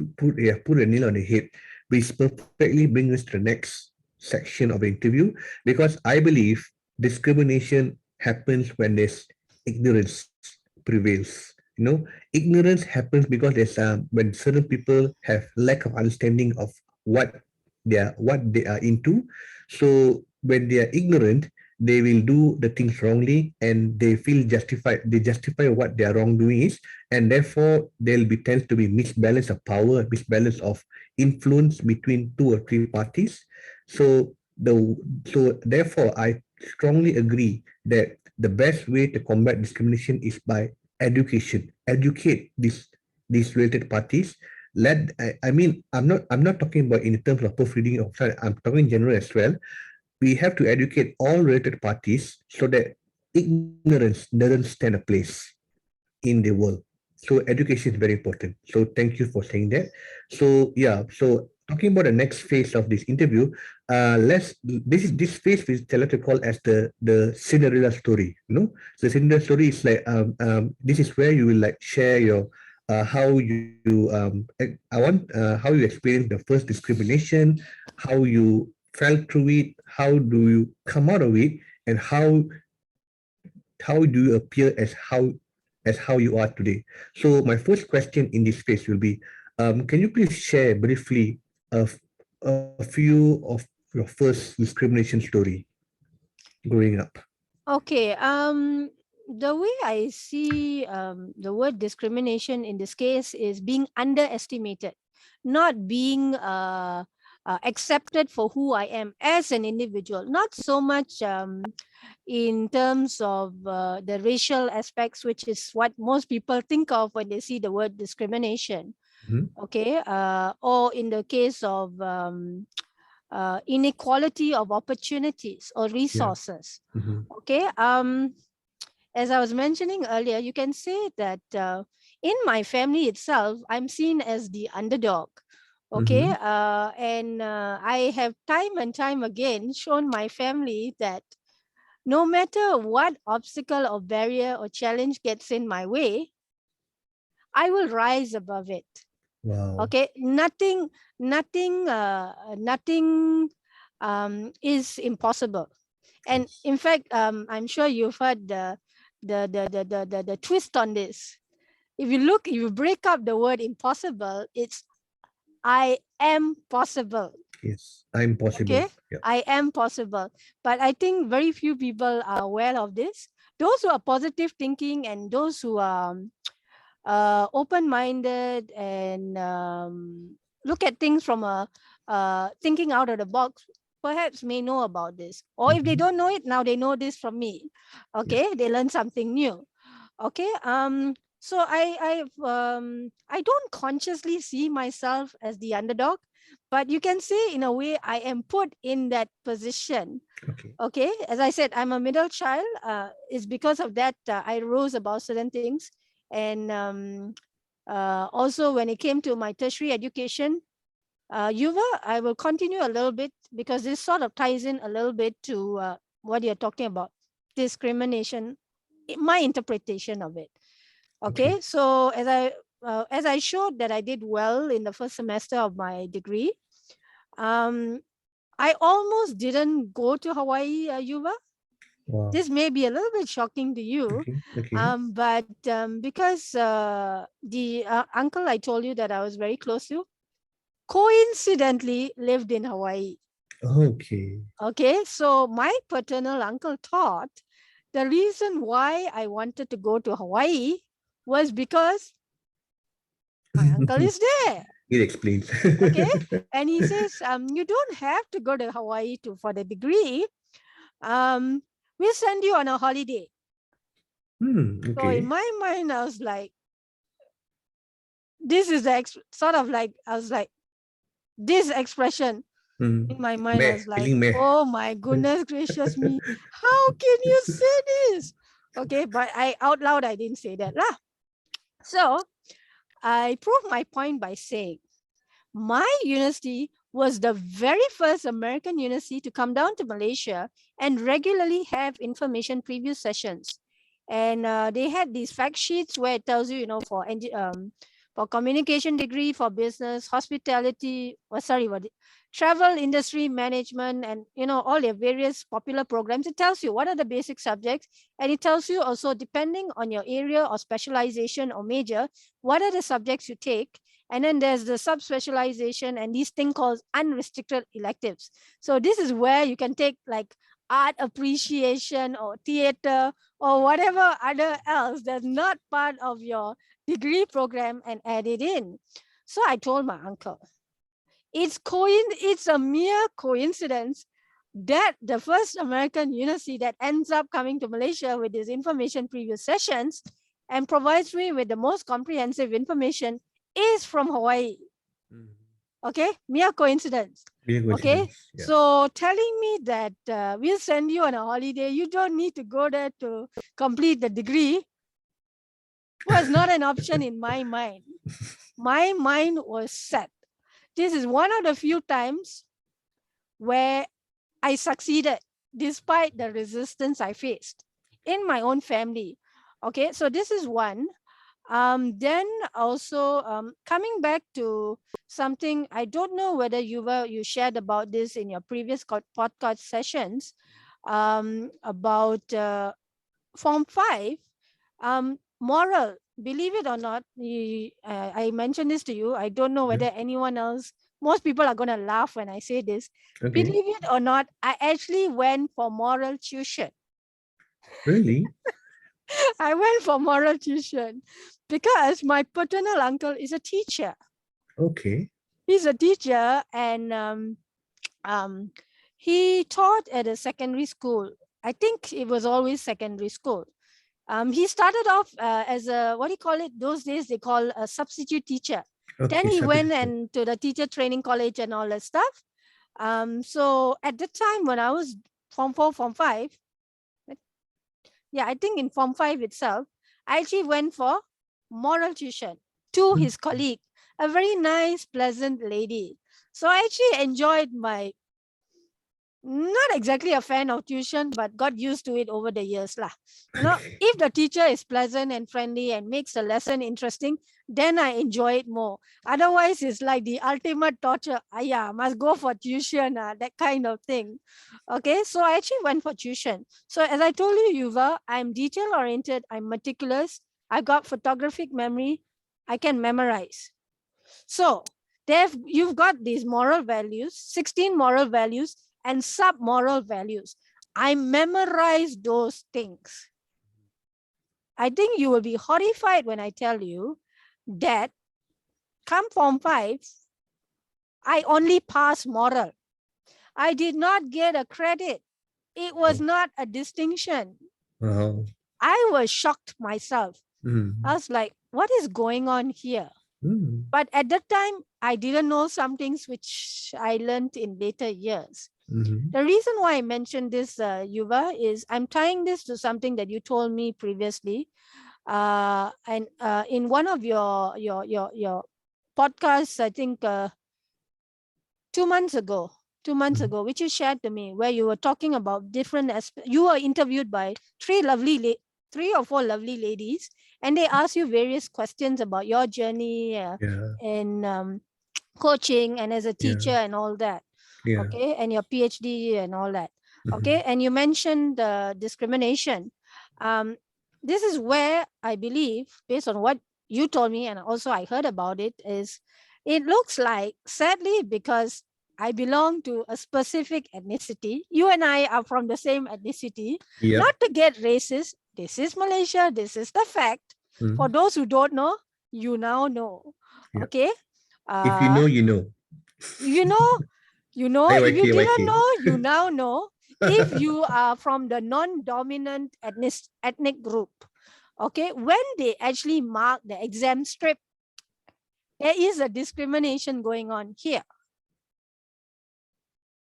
put a nail on the head, which perfectly brings us to the next section of the interview. Because I believe discrimination happens when there's ignorance prevails. Ignorance happens because there's when certain people have lack of understanding of what what they are into. So when they are ignorant, they will do the things wrongly, and they feel justified. They justify what their wrongdoing is, and therefore there'll be tends to be misbalance of power, misbalance of influence between two or three parties. So therefore I strongly agree that the best way to combat discrimination is by educate these related parties. I mean, I'm not talking about in terms of proofreading or sorry, I'm talking in general as well. We have to educate all related parties so that ignorance doesn't stand a place in the world. So education is very important. So thank you for saying that. So yeah, so talking about the next phase of this interview, let's this phase is to call as the Cinderella story. So Cinderella story is like this is where you will like share your how you I want how you experience the first discrimination, how you felt through it, how do you come out of it, and how do you appear as how you are today. So my first question in this phase will be, can you please share briefly a few of your first discrimination story growing up? Okay. The way I see the word discrimination in this case is being underestimated, not being accepted for who I am as an individual. Not so much in terms of the racial aspects, which is what most people think of when they see the word discrimination. Mhm. Okay. Or in the case of inequality of opportunities or Yeah. resources. Mhm. Okay. As I was mentioning earlier, you can say that in my family itself, I'm seen as the underdog. Okay. Mhm. And I have time and time again shown my family that no matter what obstacle or barrier or challenge gets in my way, I will rise above it. Wow. Okay. Nothing is impossible. And Yes. in fact, I'm sure you've heard the twist on this. If you break up the word impossible, it's I am possible. Yes. I'm possible. Okay, Yeah. I am possible. But I think very few people are aware of this. Those who are positive thinking and those who are open-minded and look at things from a thinking out of the box perhaps may know about this, or if they Mhm. don't know it, now they know this from me. Yeah. Okay, they learn something new. Okay. So I don't consciously see myself as the underdog, but you can say in a way I am put in that position. Okay. Okay, as I said, I'm a middle child. It's because of that I rose above certain things, and also when it came to my tertiary education, Yuva, I will continue a little bit because this sort of ties in a little bit to what you're talking about, discrimination, my interpretation of it. Okay, Okay. so as I showed that I did well in the first semester of my degree, um, I almost didn't go to Hawaii, Yuva. Wow. This may be a little bit shocking to you, Okay. Okay. but because the uncle I told you that I was very close to, coincidentally lived in Hawaii. Okay. Okay, so my paternal uncle thought the reason why I wanted to go to Hawaii was because my uncle is there. It explains. Okay, and he says, you don't have to go to Hawaii for the degree. We'll send you on a holiday. So in Okay. my mind, I was like, this is the sort of like, I was like, this expression in my mind, I Meh. was like, Feeling meh. oh my goodness gracious me, how can you say this? Okay, but I out loud, I didn't say that lah. So I proved my point by saying my university was the very first American university to come down to Malaysia and regularly have information preview sessions. And they had these fact sheets where it tells you, you know, for communication degree, for business, hospitality, travel industry management, and, you know, all their various popular programs. It tells you what are the basic subjects. And it tells you also, depending on your area or specialization or major, what are the subjects you take. And then there's the subspecialization and these thing called unrestricted electives. So this is where you can take like art appreciation or theater or whatever other else that's not part of your degree program and add it in. So I told my uncle, it's a mere coincidence that the first American university that ends up coming to Malaysia with these information preview sessions and provides me with the most comprehensive information is from Hawaii. Okay, mere coincidence. Mere Okay, coincidence. Yeah. so telling me that we'll send you on a holiday, you don't need to go there to complete the degree, was not an option in my mind. My mind was set. This is one of the few times where I succeeded despite the resistance I faced in my own family. Okay, so this is one. Then also coming back to something, I don't know whether you shared about this in your previous podcast sessions about Form 5, moral. Believe it or not, I mentioned this to you. I don't know whether anyone else, most people are going to laugh when I say this. Okay. Believe it or not, I actually went for moral tuition. Really? I went for moral tuition because my paternal uncle is a teacher. Okay. He's a teacher, and he taught at a secondary school. I think it was always secondary school. He started off as a, what do you call it? Those days they call a substitute teacher. Okay. Then he went Substitute. and to the teacher training college and all that stuff. So at the time when I was Form 4, Form 5, yeah, I think in Form 5 itself, I actually went for moral tuition to his colleague, a very nice, pleasant lady. So I actually enjoyed not exactly a fan of tuition, but got used to it over the years lah. You know, if the teacher is pleasant and friendly and makes the lesson interesting, then I enjoy it more. Otherwise, it's like the ultimate torture. Must go for tuition, that kind of thing. Okay, so I actually went for tuition. So as I told you, Yuva, I'm detail-oriented, I'm meticulous, I've got photographic memory, I can memorize. So you've got these moral values, 16 moral values, and sub-moral values. I memorized those things. I think you will be horrified when I tell you that come Form 5, I only passed moral. I did not get a credit. It was not a distinction. Wow. I was shocked myself. Mm. I was like, what is going on here? Mm. But at that time, I didn't know some things which I learned in later years. Mm-hmm. The reason why I mentioned this, Yuva, is I'm tying this to something that you told me previously. And in one of your podcasts, I think 2 months ago, which you shared to me, where you were talking about different aspects. You were interviewed by three or four lovely ladies, and they asked you various questions about your journey Yeah. in coaching and as a teacher Yeah. and all that. Yeah. Okay, and your PhD and all that. Mm-hmm. Okay, and you mentioned discrimination. This is where I believe, based on what you told me, and also I heard about it, is it looks like, sadly, because I belong to a specific ethnicity. You and I are from the same ethnicity. Yep. Not to get racist, this is Malaysia, this is the fact. Mm. For those who don't know, you now know. Yep. Okay. If you know, you know. You know, if you didn't YYK. know, you now know. If you are from the non-dominant ethnic group, okay, when they actually mark the exam strip, there is a discrimination going on here.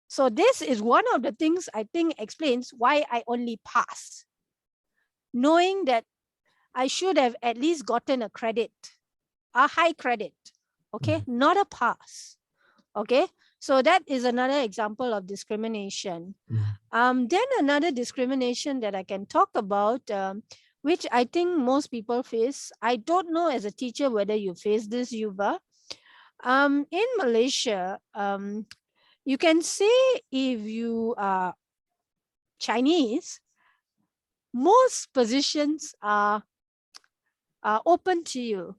So this is one of the things I think explains why I only pass, knowing that I should have at least gotten a credit, a high credit, okay, not a pass. Okay, so that is another example of discrimination. Then another discrimination that I can talk about, which I think most people face. I don't know as a teacher whether you face this, Yuva. In Malaysia, you can say if you are Chinese, most positions are open to you.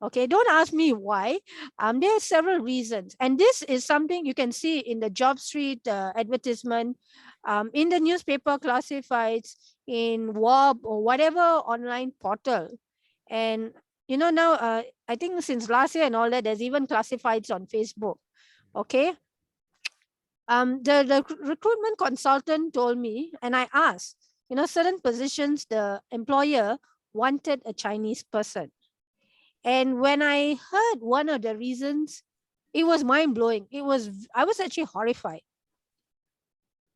Okay, don't ask me why. There are several reasons. And this is something you can see in the Job Street advertisement, in the newspaper classifieds, in WOB or whatever online portal. And, now I think since last year and all that, there's even classifieds on Facebook. Okay. The recruitment consultant told me, and I asked, certain positions, the employer wanted a Chinese person. And when I heard one of the reasons, it was mind-blowing. I was actually horrified.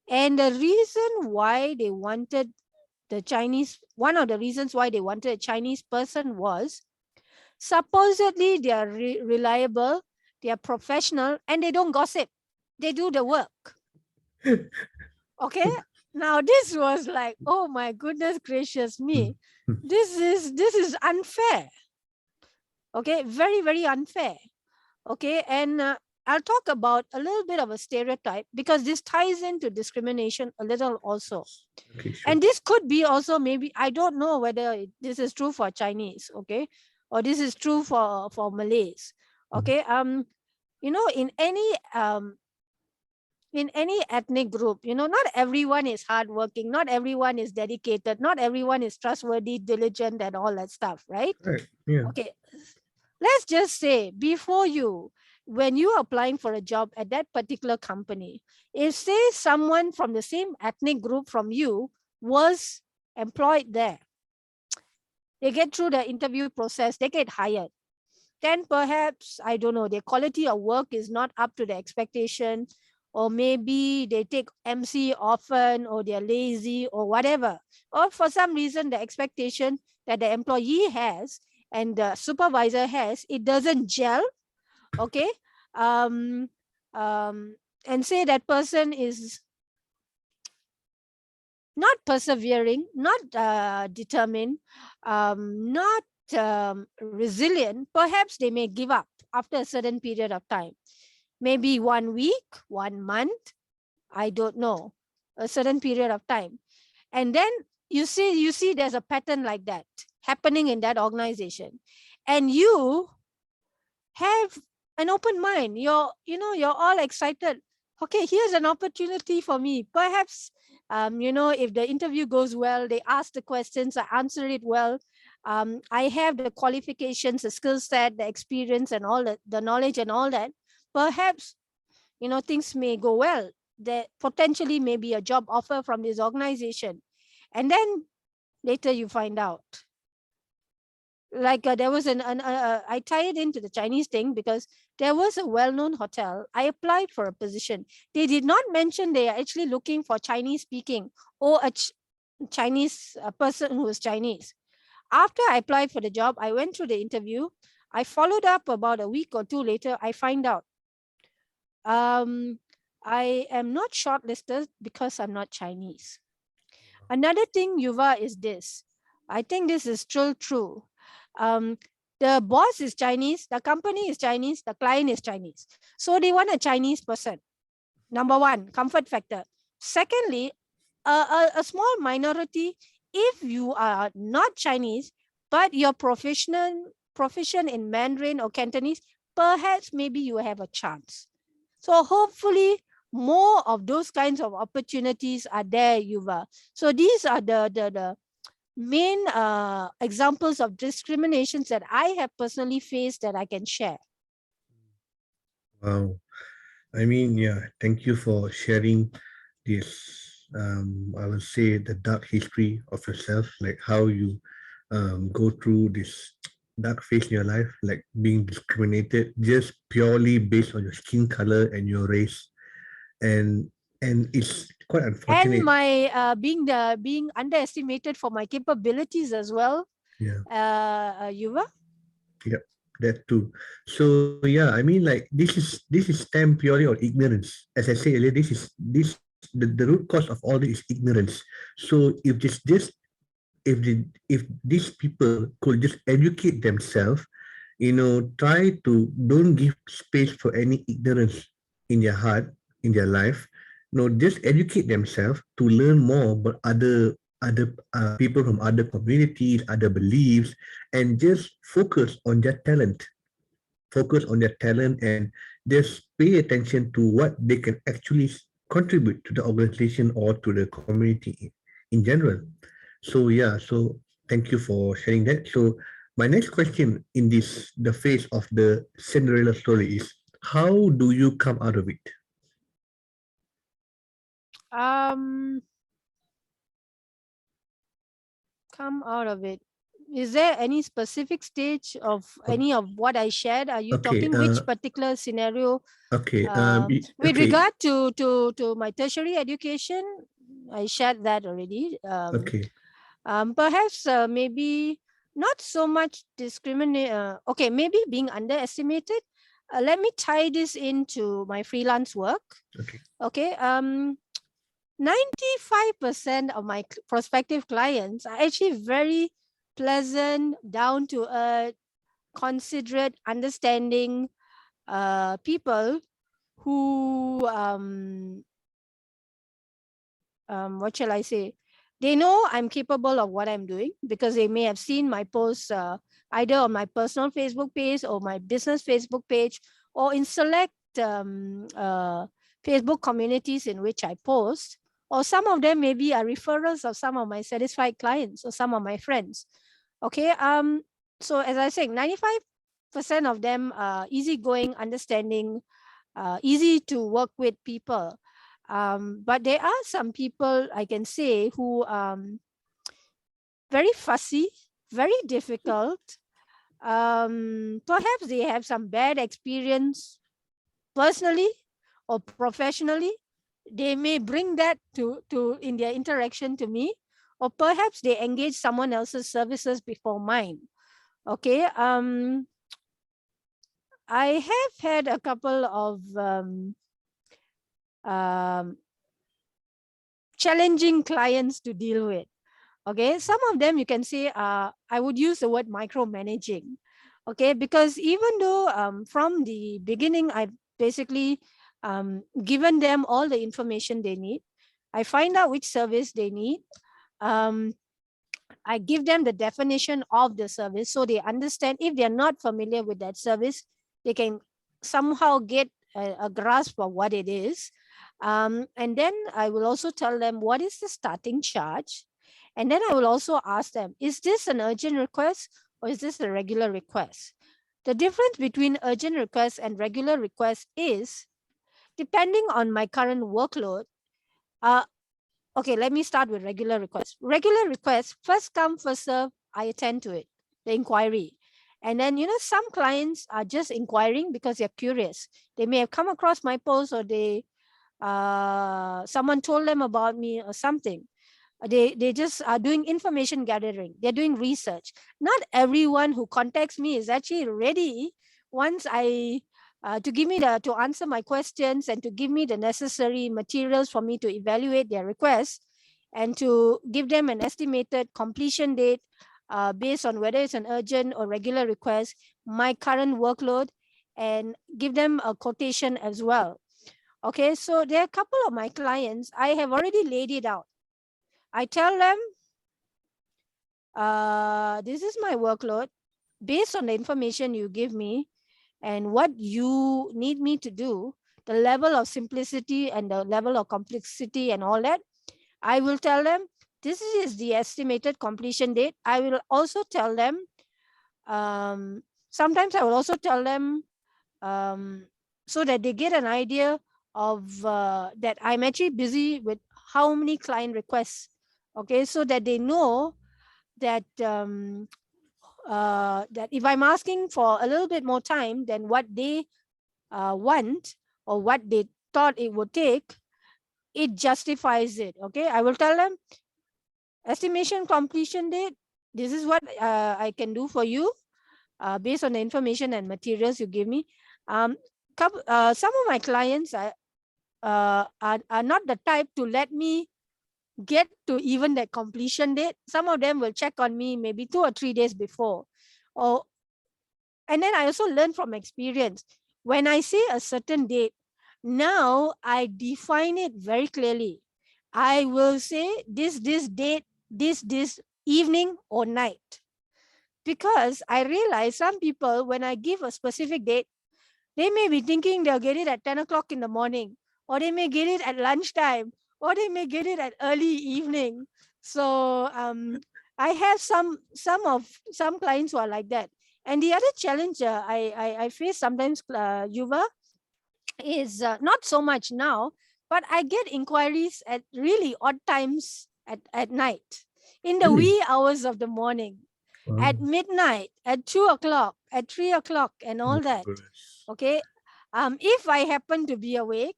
And the reason why they wanted one of the reasons why they wanted a Chinese person was supposedly they are reliable, they are professional, and they don't gossip. They do the work. Okay. Now this was like, oh my goodness gracious me. This is unfair. Okay, very, very unfair. Okay, and I'll talk about a little bit of a stereotype because this ties into discrimination a little also. Okay, sure. And this could be also maybe, I don't know whether this is true for Chinese, okay, or this is true for Malays. Okay, in any ethnic group, not everyone is hardworking, not everyone is dedicated, not everyone is trustworthy, diligent, and all that stuff, right? Right. Yeah. Okay, let's just say when you are applying for a job at that particular company, if say someone from the same ethnic group from you was employed there, they get through the interview process, they get hired, then perhaps, I don't know, their quality of work is not up to the expectation, or maybe they take MC often, or they're lazy, or whatever, or for some reason the expectation that the employee has and the supervisor has, it doesn't gel. Okay, and say that person is not persevering, not determined, not resilient, perhaps they may give up after a certain period of time. Maybe 1 week, 1 month, I don't know, a certain period of time. And then you see there's a pattern like that happening in that organization. And you have an open mind. You're all excited. Okay, here's an opportunity for me. Perhaps, if the interview goes well, they ask the questions, I answer it well. I have the qualifications, the skill set, the experience, and all the knowledge and all that. Perhaps, things may go well. There potentially may be a job offer from this organization. And then later you find out Like there was I tie it into the Chinese thing because there was a well-known hotel. I applied for a position. They did not mention they are actually looking for Chinese speaking or a Chinese person who is Chinese. After I applied for the job, I went through the interview. I followed up about a week or two later. I find out I am not shortlisted because I'm not Chinese. Another thing, Yuva, is this. I think this is still true. The boss is Chinese, the company is Chinese, the client is Chinese. So they want a Chinese person. Number one, comfort factor. Secondly, a small minority, if you are not Chinese, but you're proficient in Mandarin or Cantonese, perhaps maybe you have a chance. So hopefully more of those kinds of opportunities are there, Yuva. So these are the main examples of discriminations that I have personally faced that I can share. Wow. I mean, yeah, thank you for sharing this, I would say, the dark history of yourself, like how you go through this dark phase in your life, like being discriminated just purely based on your skin color and your race. And it's quite And unfortunate. my being underestimated for my capabilities as well. Yeah. Yuva? Yep, that too. So yeah, I mean, like this is stem purely on ignorance. As I said earlier, the root cause of all this is ignorance. So if these people could just educate themselves, try to don't give space for any ignorance in their heart, in their life. Just educate themselves to learn more about other people from other communities, other beliefs, and just focus on their talent, and just pay attention to what they can actually contribute to the organization or to the community in general. So yeah, so thank you for sharing that. So my next question in the phase of the Cinderella story is, how do you come out of it? Come out of it. Is there any specific stage of any of what I shared? Are you Okay. talking which particular scenario? Okay. With Okay. regard to my tertiary education, I shared that already. Okay. Perhaps maybe not so much discriminate. Okay, maybe being underestimated. Let me tie this into my freelance work. Okay. Okay. 95% of my prospective clients are actually very pleasant, down to earth, considerate, understanding people who what shall I say? They know I'm capable of what I'm doing because they may have seen my posts either on my personal Facebook page or my business Facebook page, or in select Facebook communities in which I post. Or some of them maybe are referrals of some of my satisfied clients or some of my friends. Okay. So as I said, 95% of them are easygoing, understanding, easy to work with people. But there are some people I can say who very fussy, very difficult. Perhaps they have some bad experience personally or professionally. They may bring that to in their interaction to me, or perhaps they engage someone else's services before mine. Okay. I have had a couple of challenging clients to deal with. Okay, some of them you can say I would use the word micromanaging. Okay, because even though from the beginning I've basically given them all the information they need, I find out which service they need. I give them the definition of the service so they understand. If they're not familiar with that service, they can somehow get a grasp of what it is. And then I will also tell them what is the starting charge. And then I will also ask them, is this an urgent request or is this a regular request? The difference between urgent request and regular request is, depending on my current workload, okay, let me start with regular requests. Regular requests, first come, first serve, I attend to it. the inquiry. And then, some clients are just inquiring because they're curious. They may have come across my post, or someone told them about me or something. They just are doing information gathering. They're doing research. Not everyone who contacts me is actually ready once to give me to answer my questions and to give me the necessary materials for me to evaluate their requests and to give them an estimated completion date based on whether it's an urgent or regular request, my current workload, and give them a quotation as well. Okay, so there are a couple of my clients, I have already laid it out. I tell them, this is my workload based on the information you give me and what you need me to do, the level of simplicity and the level of complexity and all that. I will tell them, this is the estimated completion date. I will also tell them, sometimes I will also tell them so that they get an idea of that I'm actually busy with how many client requests. Okay, so that they know that that if I'm asking for a little bit more time than what they want or what they thought it would take, it justifies it. Okay, I will tell them, estimation completion date, this is what I can do for you based on the information and materials you give me. Some of my clients are not the type to let me get to even that completion date. Some of them will check on me maybe 2 or 3 days before. And then I also learn from experience. When I say a certain date, now I define it very clearly. I will say this date, this evening or night. Because I realize some people, when I give a specific date, they may be thinking they'll get it at 10 o'clock in the morning, or they may get it at lunchtime, or they may get it at early evening. So I have some clients who are like that. And the other challenge I face sometimes, Yuva, is not so much now, but I get inquiries at really odd times at night, in the Really? wee hours of the morning, at midnight, at 2 o'clock, at 3 o'clock, and all that. Okay. If I happen to be awake,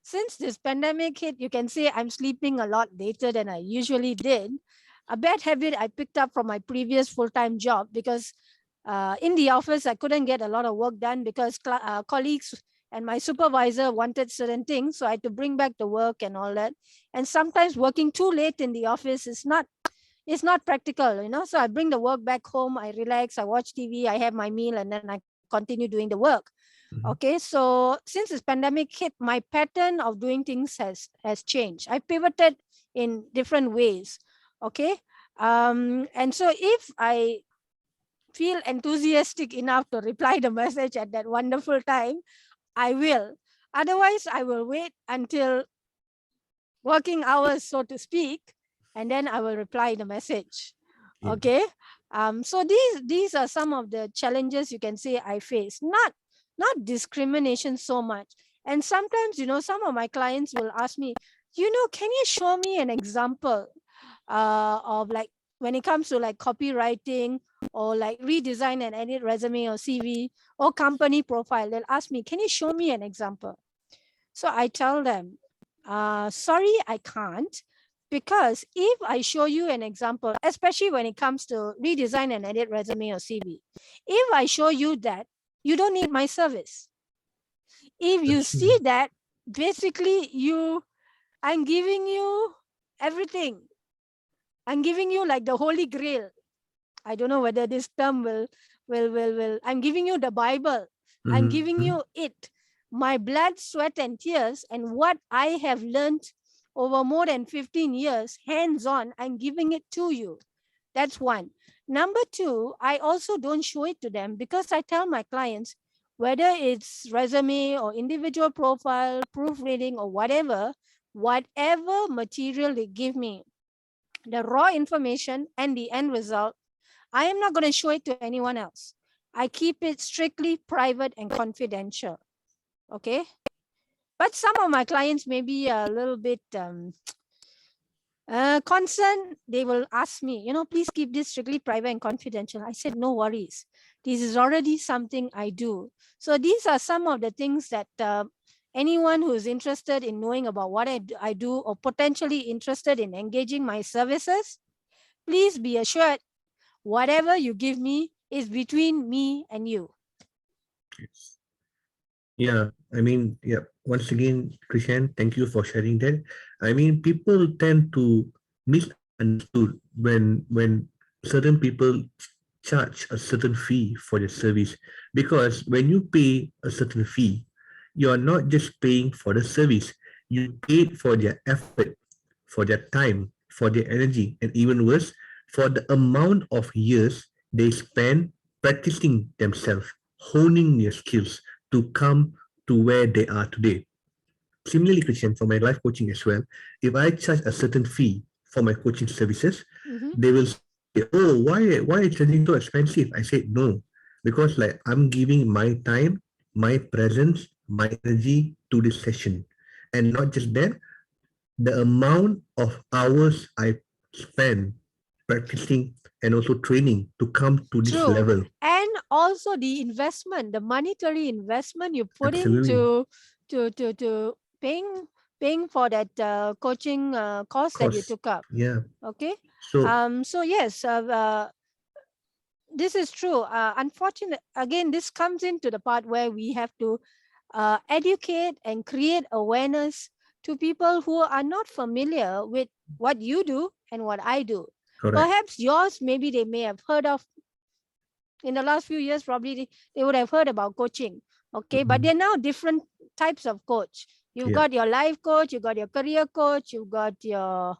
since this pandemic hit, you can say I'm sleeping a lot later than I usually did. A bad habit I picked up from my previous full-time job, because in the office, I couldn't get a lot of work done because colleagues and my supervisor wanted certain things. So I had to bring back the work and all that. And sometimes working too late in the office is not practical, So I bring the work back home, I relax, I watch TV, I have my meal, and then I continue doing the work. Okay, so since this pandemic hit, my pattern of doing things has changed. I pivoted in different ways. Okay, and so if I feel enthusiastic enough to reply the message at that wonderful time, I will. Otherwise, I will wait until working hours, so to speak, and then I will reply the message. Okay. So these are some of the challenges you can say I face. Not discrimination so much. And sometimes, some of my clients will ask me, can you show me an example of, like, when it comes to like copywriting or like redesign and edit resume or CV or company profile? They'll ask me, can you show me an example? So I tell them, sorry, I can't, because if I show you an example, especially when it comes to redesign and edit resume or CV, if I show you that, you don't need my service. If you see that, basically I'm giving you everything. I'm giving you like the Holy Grail. I don't know whether this term will. I'm giving you the Bible. I'm giving you it. My blood, sweat, and tears, and what I have learned over more than 15 years, hands-on, I'm giving it to you. That's one. Number two, I also don't show it to them because I tell my clients, whether it's resume or individual profile, proofreading, or whatever material they give me, the raw information and the end result, I am not going to show it to anyone else. I keep it strictly private and confidential. Okay. But some of my clients may be a little bit Concern, they will ask me, please keep this strictly private and confidential. I said, no worries. This is already something I do. So these are some of the things that anyone who is interested in knowing about what I do or potentially interested in engaging my services, please be assured, whatever you give me is between me and you. Yeah, I mean, yeah, once again, Chrishanne, thank you for sharing that. I mean, people tend to misunderstood when certain people charge a certain fee for their service, because when you pay a certain fee, you are not just paying for the service, you paid for their effort, for their time, for their energy, and even worse, for the amount of years they spend practicing themselves, honing their skills to come to where they are today. Similarly, Christian, for my life coaching as well, if I charge a certain fee for my coaching services, they will say, "Oh, why are you charging so expensive?" I said, "No, because like I'm giving my time, my presence, my energy to this session, and not just that, the amount of hours I spend practicing and also training to come to this True. level." And also the investment, the monetary investment you put Absolutely, into to paying for that coaching course that you course. took up. Yeah. Okay. So So yes, this is true. Unfortunately, again, this comes into the part where we have to educate and create awareness to people who are not familiar with what you do and what I do. correct. Perhaps yours, maybe they may have heard of in the last few years, probably they would have heard about coaching. Okay, but Mhm. there are now different types of coach. You've Yeah. got your life coach, you've got your career coach, you've got your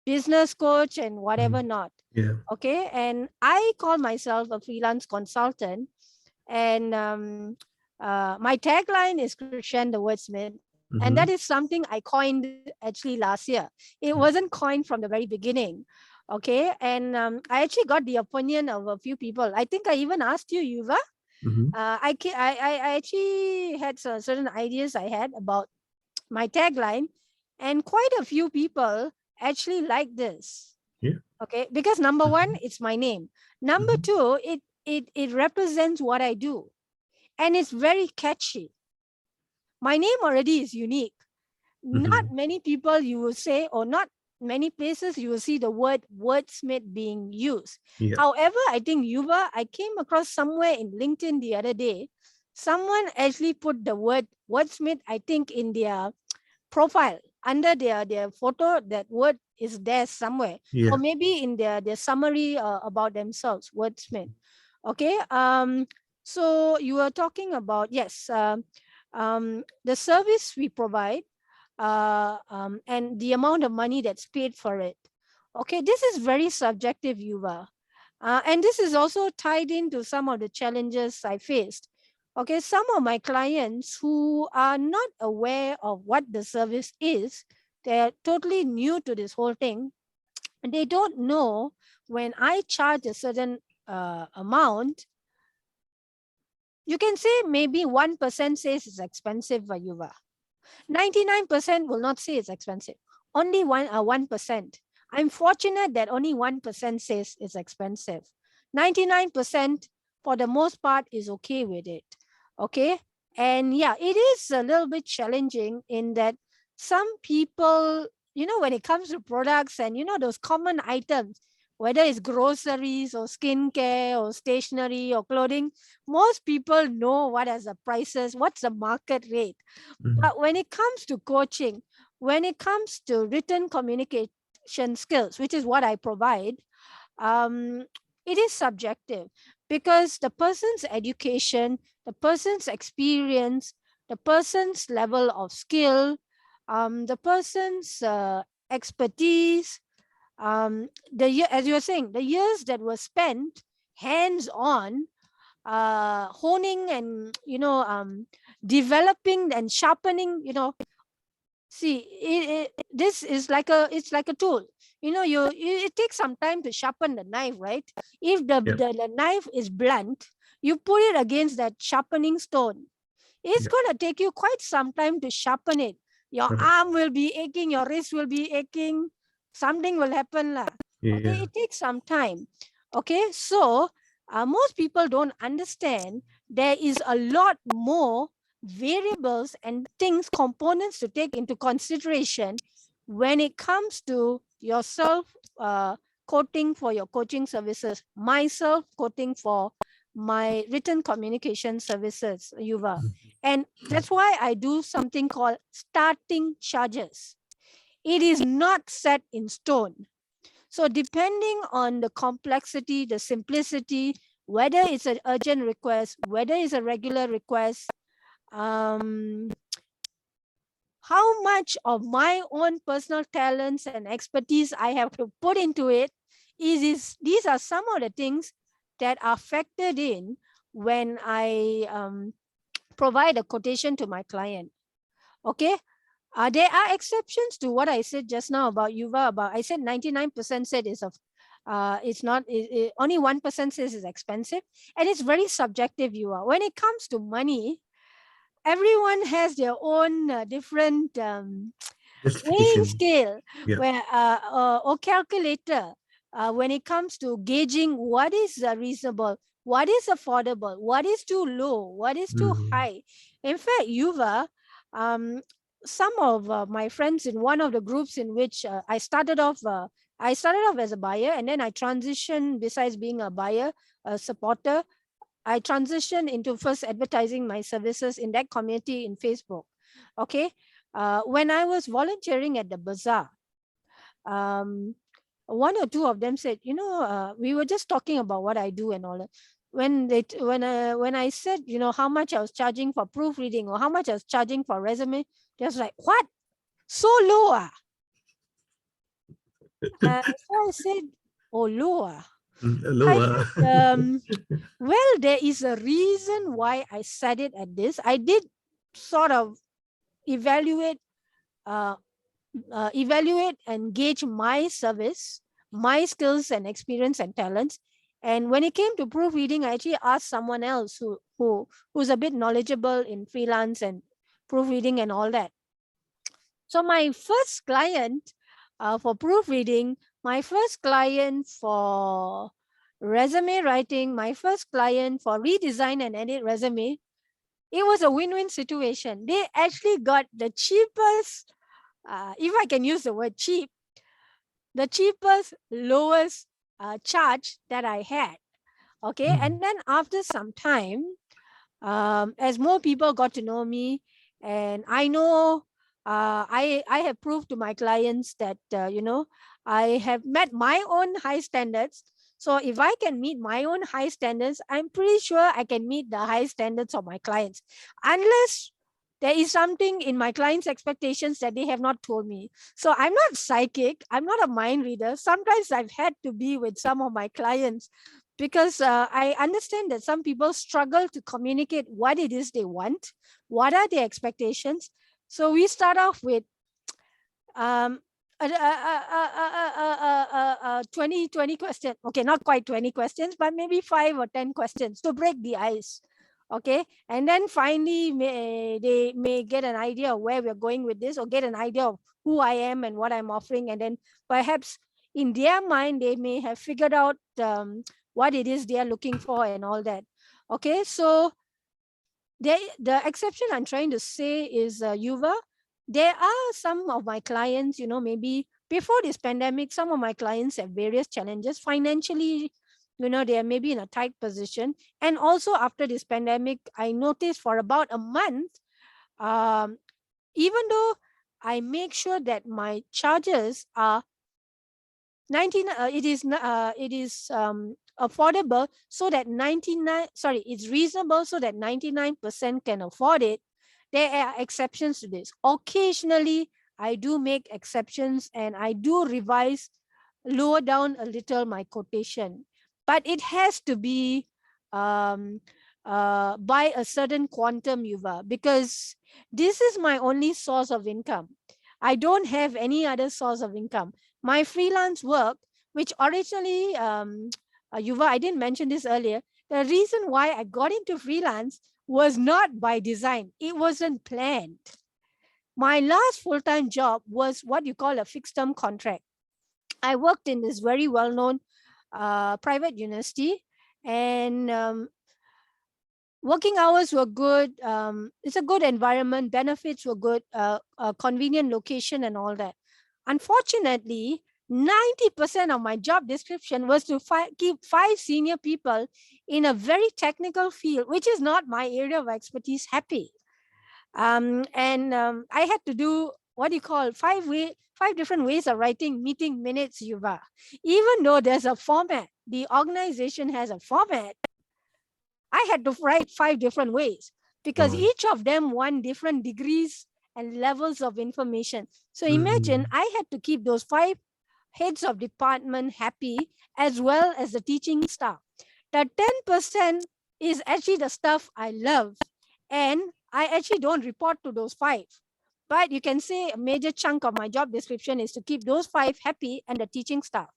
business coach, and whatever Mhm. not. Yeah. Okay, and I call myself a freelance consultant, and my tagline is Chrishanne the Wordsmith, and that is Mhm. something I coined actually last year. It wasn't coined from the very beginning. Okay, and I actually got the opinion of a few people. I think I even asked you, Yuva. Mhm. I actually had certain ideas I had about my tagline, and quite a few people actually like this. Yeah. Okay, because number one, Mhm. it's my name. Number Mhm. two, it represents what I do, and it's very catchy. My name already is unique. Not Mhm. many people you will say, or not many places you will see the word wordsmith being used. Yeah. However, I think Yuva, I came across somewhere in LinkedIn the other day, someone actually put the word wordsmith, I think, in their profile under their photo. That word is there somewhere, or Yeah. maybe in their summary about themselves, wordsmith. Okay. So you are talking about, yes, the service we provide, and the amount of money that's paid for it. Okay, this is very subjective, Yuva. And this is also tied into some of the challenges I faced. Okay, some of my clients who are not aware of what the service is, they're totally new to this whole thing, and they don't know when I charge a certain amount, you can say maybe 1% says it's expensive for Yuva. 99% will not say it's expensive. Only 1%. I'm fortunate that only 1% says it's expensive. 99% for the most part is okay with it. Okay. And yeah, it is a little bit challenging in that some people, when it comes to products and those common items, whether it's groceries or skincare or stationery or clothing, most people know what are the prices, what's the market rate. Mhm. But when it comes to coaching, when it comes to written communication skills, which is what I provide, um, it is subjective, because the person's education, the person's experience, the person's level of skill, the person's expertise, as you were saying, the years that were spent hands on, honing and developing and sharpening. See, this is like it's like a tool. It takes some time to sharpen the knife, right? If Yeah. the knife is blunt, you put it against that sharpening stone, it's Yeah. going to take you quite some time to sharpen it. Your Correct. arm will be aching, your wrist will be aching. something will happen lah. Okay, Yeah. it takes some time. Okay, so most people don't understand there is a lot more variables and things, components to take into consideration when it comes to yourself quoting for your coaching services, myself quoting for my written communication services, Yuva. And that's why I do something called starting charges. It is not set in stone. So depending on the complexity, the simplicity, whether it's an urgent request, whether it's a regular request, how much of my own personal talents and expertise I have to put into it, these are some of the things that are factored in when I provide a quotation to my client. Okay. There are exceptions to what I said just now about Yuva. I said 99% said it's not, only 1% says it's expensive, and it's very subjective, Yuva. When it comes to money, everyone has their own different weighing Justification. scale Yeah. or calculator when it comes to gauging what is reasonable, what is affordable, what is too low, what is too high. In fact, Yuva, some of my friends in one of the groups in which I started off as a buyer, and then I transitioned, besides being a buyer, a supporter, I transitioned into first advertising my services in that community in Facebook. Okay. When I was volunteering at the bazaar, one or two of them said, we were just talking about what I do and all that. When I said, how much I was charging for proofreading or how much I was charging for resume, they was like, what? So low? So I said, oh, low? I said, well, there is a reason why I said it at this. I did sort of evaluate and gauge my service, my skills and experience and talents. And when it came to proofreading, I actually asked someone else who's a bit knowledgeable in freelance and proofreading and all that. So my first client for proofreading, my first client for resume writing, my first client for redesign and edit resume, it was a win-win situation. They actually got the cheapest, if I can use the word cheap, the cheapest, lowest charge that I had. Okay. And then after some time, as more people got to know me, and I know I have proved to my clients that, I have met my own high standards. So if I can meet my own high standards, I'm pretty sure I can meet the high standards of my clients, unless there is something in my clients' expectations that they have not told me. So I'm not psychic. I'm not a mind reader. Sometimes I've had to be with some of my clients because I understand that some people struggle to communicate what it is they want, what are their expectations. So we start off with 20 questions. Okay, not quite 20 questions, but maybe 5 or 10 questions to break the ice. Okay, and then finally they may get an idea of where we're going with this, or get an idea of who I am and what I'm offering, and then perhaps in their mind they may have figured out what it is they are looking for and all that. Okay, so the exception I'm trying to say is Yuva, there are some of my clients, maybe before this pandemic, some of my clients have various challenges financially. They are maybe in a tight position. And also after this pandemic, I noticed for about a month, even though I make sure that my charges are it is affordable, so that it's reasonable so that 99% can afford it. There are exceptions to this. Occasionally, I do make exceptions and I do lower down a little my quotation, but it has to be by a certain quantum, Yuva, because this is my only source of income. I don't have any other source of income. My freelance work, which originally, Yuva, I didn't mention this earlier, the reason why I got into freelance was not by design. It wasn't planned. My last full-time job was what you call a fixed-term contract. I worked in this very well-known private university, and working hours were good. It's a good environment. Benefits were good. Convenient location and all that. Unfortunately, 90% of my job description was to keep 5 senior people in a very technical field, which is not my area of expertise, happy. I had to do what you call 5 different ways of writing meeting minutes, Yuva. Even though there's a format, the organization has a format, I had to write 5 different ways because each of them want different degrees and levels of information. So imagine I had to keep those 5 heads of department happy, as well as the teaching staff. The 10% is actually the stuff I love, and I actually don't report to those 5. But you can say a major chunk of my job description is to keep those 5 happy and the teaching staff.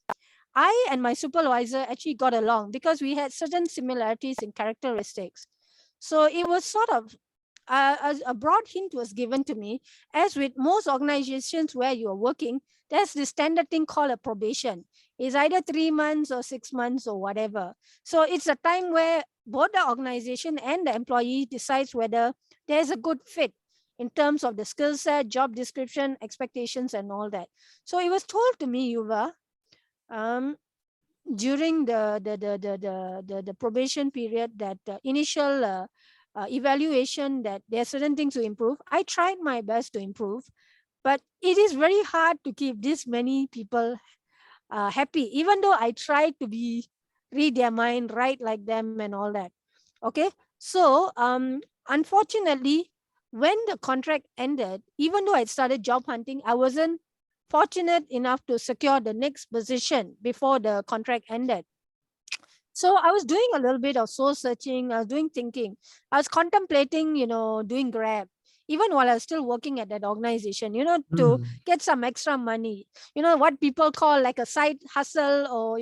I and my supervisor actually got along because we had certain similarities in characteristics. So it was sort of a broad hint was given to me. As with most organizations where you are working, there's this standard thing called a probation. It's either 3 months or 6 months or whatever. So it's a time where both the organization and the employee decides whether there's a good fit in terms of the skill set, job description, expectations, and all that. So it was told to me, Yuva, during the probation period, that initial evaluation, that there are certain things to improve. I tried my best to improve, but it is very hard to keep this many people happy, even though I tried to read their mind, write like them and all that. Okay, so unfortunately, when the contract ended, even though I started job hunting, I wasn't fortunate enough to secure the next position before the contract ended. So I was doing a little bit of soul searching. I was doing thinking. I was contemplating, doing Grab, even while I was still working at that organization, to get some extra money. What people call like a side hustle, or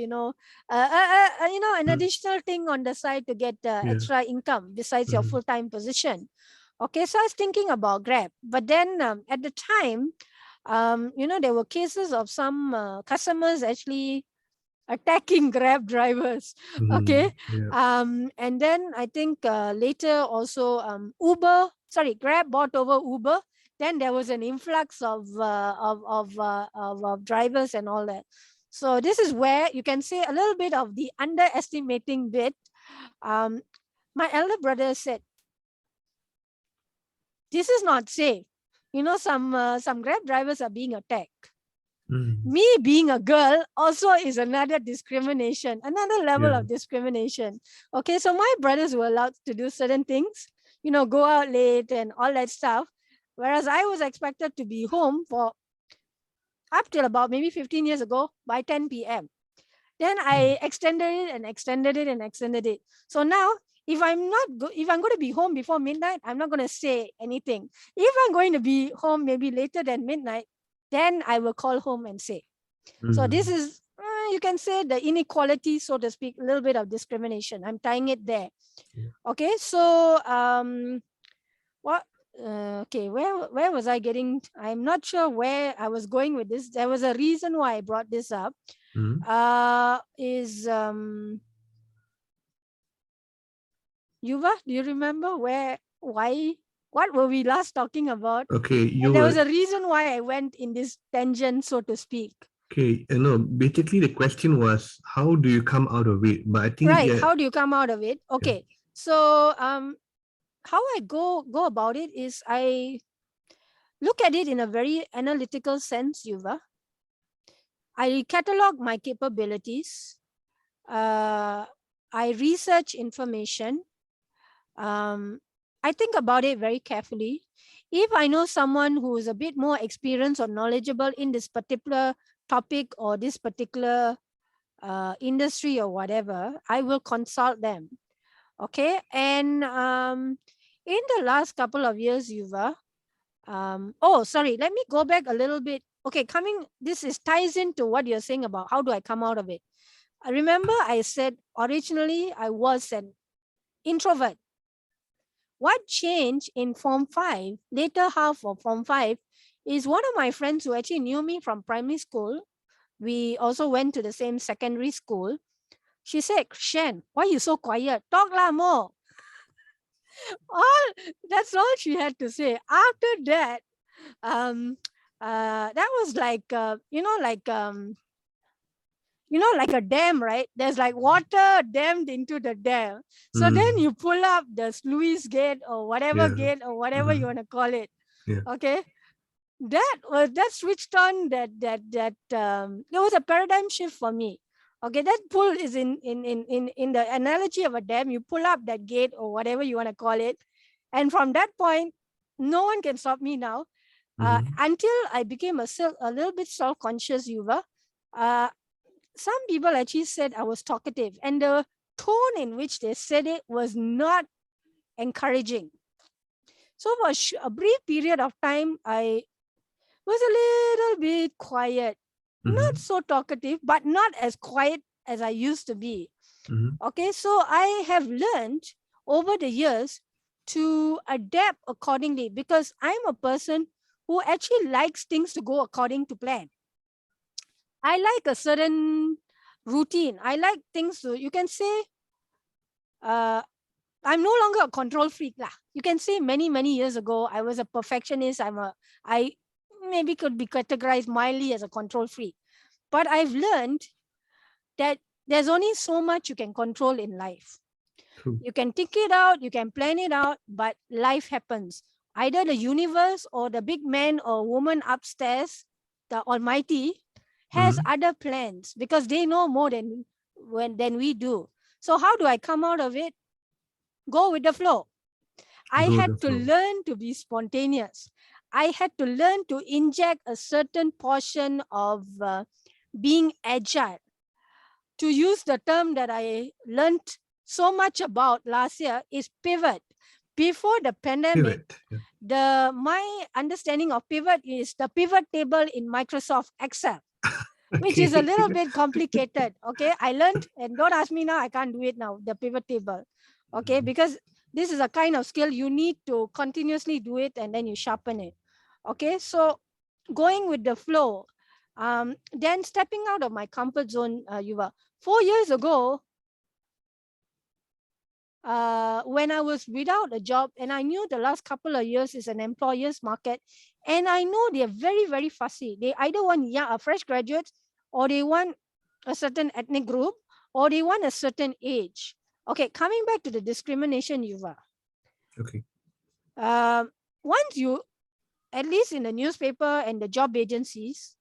an additional thing on the side to get extra income besides your full-time position. Okay, so I was thinking about Grab, but then at the time, there were cases of some customers actually attacking Grab drivers. Okay. And then I think later also Grab bought over Uber. Then there was an influx of drivers and all that. So this is where you can say a little bit of the underestimating bit. My elder brother said, "This is not safe. Some Grab drivers are being attacked." Me being a girl also is another discrimination, another level of discrimination. Okay, so my brothers were allowed to do certain things, go out late and all that stuff, whereas I was expected to be home for up till about maybe 15 years ago by 10 p.m. Then I extended it and extended it and extended it. So now, if I'm going to be home before midnight, I'm not going to say anything. If I'm going to be home maybe later than midnight, then I will call home and say. So this is, you can say, the inequality, so to speak, a little bit of discrimination. I'm tying it there. Okay, so where was I getting? I'm not sure where I was going with this. There was a reason why I brought this up. Yuva, do you remember what were we last talking about? Okay, there was a reason why I went in this tangent, so to speak. Okay, no, basically the question was, how do you come out of it? But I think how do you come out of it? Okay, so how I go about it is I look at it in a very analytical sense, Yuva. I catalog my capabilities. I research information. I think about it very carefully. If I know someone who is a bit more experienced or knowledgeable in this particular topic or this particular industry or whatever, I will consult them. Okay, and in the last couple of years, Yuva, let me go back a little bit. Okay, this ties into what you're saying about how do I come out of it. I remember I said originally I was an introvert. What changed in Form 5, later half of Form 5, is one of my friends who actually knew me from primary school we also went to the same secondary school. She said, "Chrishanne, why are you so quiet? Talk lah more." All that's all she had to say. After that, that was like like a dam, right? There's like water dammed into the dam. So then you pull up the sluice gate or whatever gate or whatever you want to call it. Yeah. Okay. That switched on it was a paradigm shift for me. Okay, that pull is in the analogy of a dam. You pull up that gate or whatever you want to call it, and from that point, no one can stop me now. Until I became a little bit self-conscious, Yuva. Some people actually said I was talkative, and the tone in which they said it was not encouraging. So for a brief period of time, I was a little bit quiet, not so talkative, but not as quiet as I used to be. Okay, so I have learned over the years to adapt accordingly, because I'm a person who actually likes things to go according to plan. I like a certain routine. I like things to, you can say, I'm no longer a control freak lah. You can say many years ago, I was a perfectionist. I maybe could be categorized mildly as a control freak. But I've learned that there's only so much you can control in life. True. You can think it out, you can plan it out, but life happens. Either the universe or the big man or woman upstairs, the Almighty, has other plans, because they know more than we do. So how do I come out of it? Go with the flow. I had to learn to be spontaneous. I had to learn to inject a certain portion of being agile. To use the term that I learned so much about last year is pivot. Before the pandemic, my understanding of pivot is the pivot table in Microsoft Excel, which is a little bit complicated. Okay, I learned, and don't ask me now, I can't do it now, the pivot table. Okay, because this is a kind of skill you need to continuously do it, and then you sharpen it. Okay, so going with the flow, then stepping out of my comfort zone, Yuva. 4 years ago, when I was without a job, and I knew the last couple of years is an employer's market, and I know they're very fussy. They either want fresh graduates, or they want a certain ethnic group, or they want a certain age. Okay, coming back to the discrimination, Yuva. Okay. Once you, at least in the newspaper and the job agencies,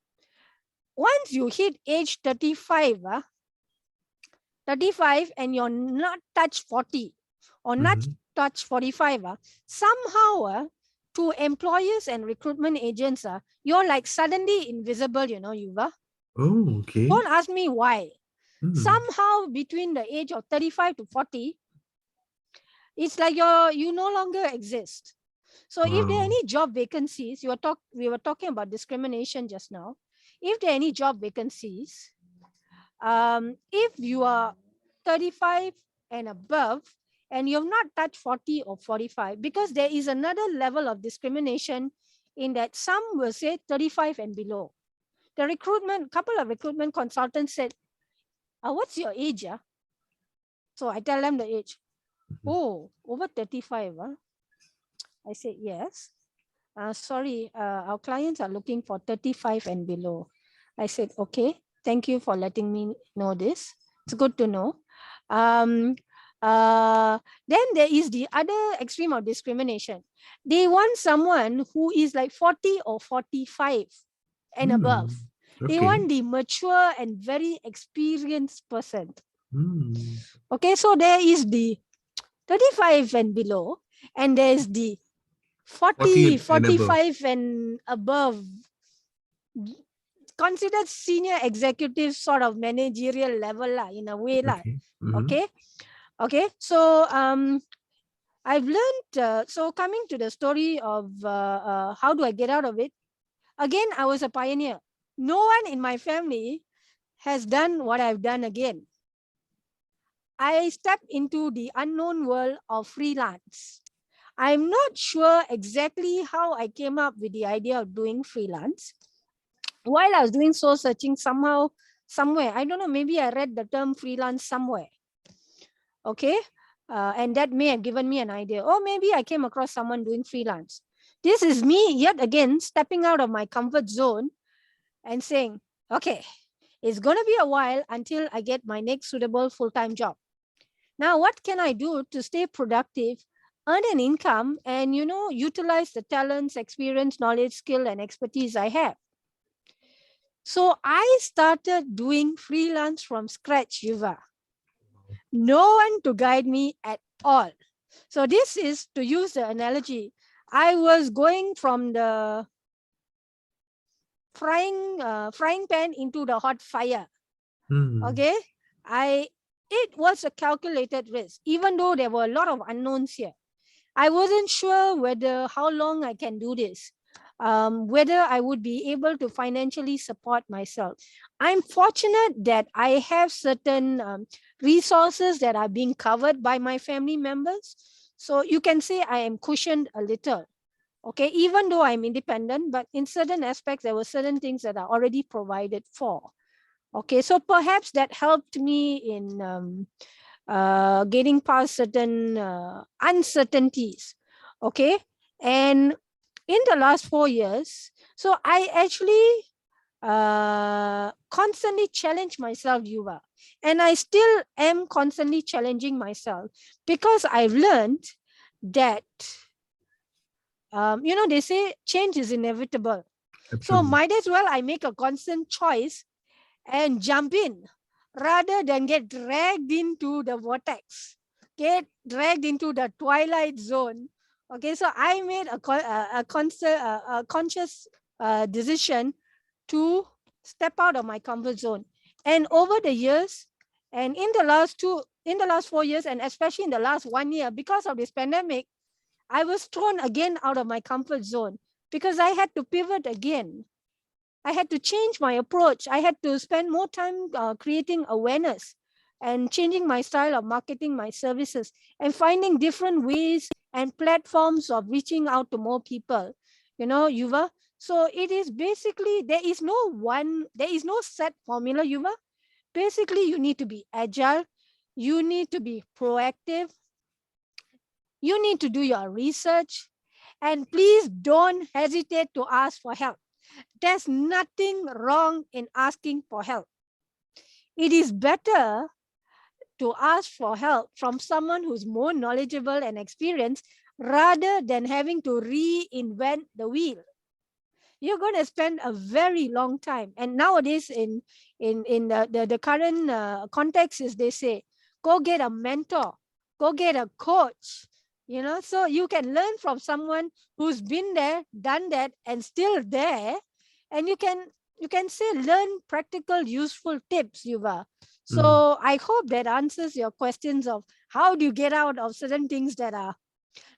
once you hit age 35, 35 and you're not touched 40 or not touched 45, somehow to employers and recruitment agents, you're like suddenly invisible, Yuva. Oh, okay. Don't ask me why. Somehow between the age of 35 to 40, it's like you no longer exist. So if there are any job vacancies, we were talking about discrimination just now. If there are any job vacancies, if you are 35 and above, and you have not touched 40 or 45, because there is another level of discrimination in that some will say 35 and below. The couple of recruitment consultants said, what's your age? So I tell them the age. Oh, over 35. I said, yes. Sorry, our clients are looking for 35 and below. I said, okay, thank you for letting me know this. It's good to know. Then there is the other extreme of discrimination. They want someone who is like 40 or 45 and above. They want the mature and very experienced person. Okay, so there is the 35 and below, and there is the 40, 45 and above. Considered senior executive sort of managerial level in a way. Okay. So I've learned, so coming to the story of how do I get out of it? Again, I was a pioneer. No one in my family has done what I've done again. I stepped into the unknown world of freelance. I'm not sure exactly how I came up with the idea of doing freelance. while I was doing soul searching, somehow, somewhere, I don't know, maybe I read the term freelance somewhere. Okay. And that may have given me an idea. Or maybe I came across someone doing freelance. This is me yet again stepping out of my comfort zone and saying, okay, it's going to be a while until I get my next suitable full-time job. Now, what can I do to stay productive, earn an income, and, utilize the talents, experience, knowledge, skill, and expertise I have? So I started doing freelance from scratch, Yuva. No one to guide me at all. So this is, to use the analogy, I was going from the frying pan into the hot fire. Okay, it was a calculated risk, even though there were a lot of unknowns here. I wasn't sure how long I can do this, whether I would be able to financially support myself. I'm fortunate that I have certain resources that are being covered by my family members. So you can say I am cushioned a little. Okay, even though I'm independent, but in certain aspects, there were certain things that are already provided for. Okay, so perhaps that helped me in getting past certain uncertainties. Okay, and in the last 4 years, so I actually constantly challenge myself, Yuva, and I still am constantly challenging myself because I've learned that they say change is inevitable. So Absolutely. might as well I make a constant choice and jump in rather than get dragged into the vortex, get dragged into the twilight zone. Okay, so I made a conscious decision to step out of my comfort zone. And over the years, and in the last 4 years, and especially in the last 1 year, because of this pandemic, I was thrown again out of my comfort zone because I had to pivot again. I had to change my approach. I had to spend more time creating awareness and changing my style of marketing my services and finding different ways and platforms of reaching out to more people. Yuva. So it is basically, there is no set formula, Yuva. Basically, you need to be agile. You need to be proactive. You need to do your research. And please don't hesitate to ask for help. There's nothing wrong in asking for help. It is better to ask for help from someone who's more knowledgeable and experienced rather than having to reinvent the wheel. You're going to spend a very long time. And nowadays, in the current context, is they say, go get a mentor, go get a coach. So you can learn from someone who's been there, done that, and still there, and you can say learn practical, useful tips, Yuva. So I hope that answers your questions of how do you get out of certain things that are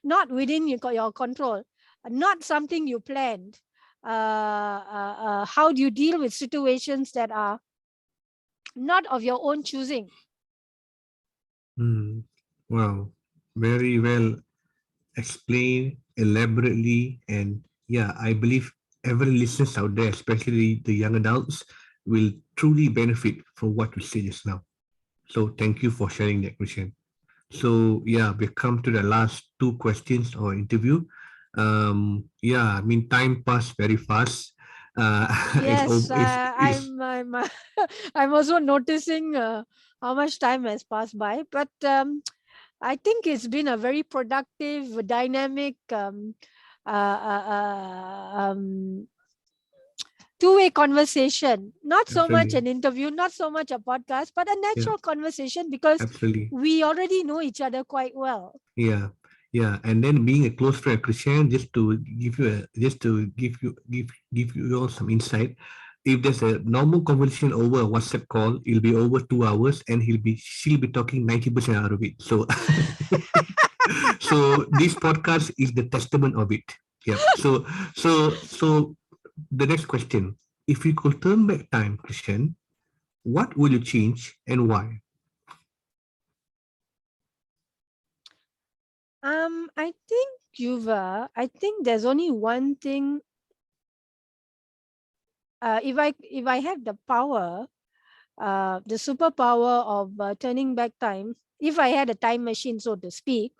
not within your control, not something you planned. How do you deal with situations that are not of your own choosing? Wow, very well explained elaborately, and yeah, I believe every listeners out there, especially the young adults, will truly benefit from what we say just now. So thank you for sharing that, Christian. So yeah, we come to the last two questions or interview. Yeah, I mean time passed very fast. It's Yes, over. It's I'm also noticing how much time has passed by, but I think it's been a very productive, dynamic, two-way conversation. Not so much absolutely, an interview, not so much a podcast, but a yeah, natural conversation because absolutely. we already know each other quite well. Yeah, yeah, and then being a close friend, Christian, just to give you all some insight. If there's a normal conversation over a WhatsApp call, it'll be over 2 hours, and she'll be talking 90% out of it. So, so this podcast is the testament of it. Yeah. So the next question: if you could turn back time, Christian, what would you change and why? I think there's only one thing if I had the power, the superpower of turning back time, if I had a time machine, so to speak,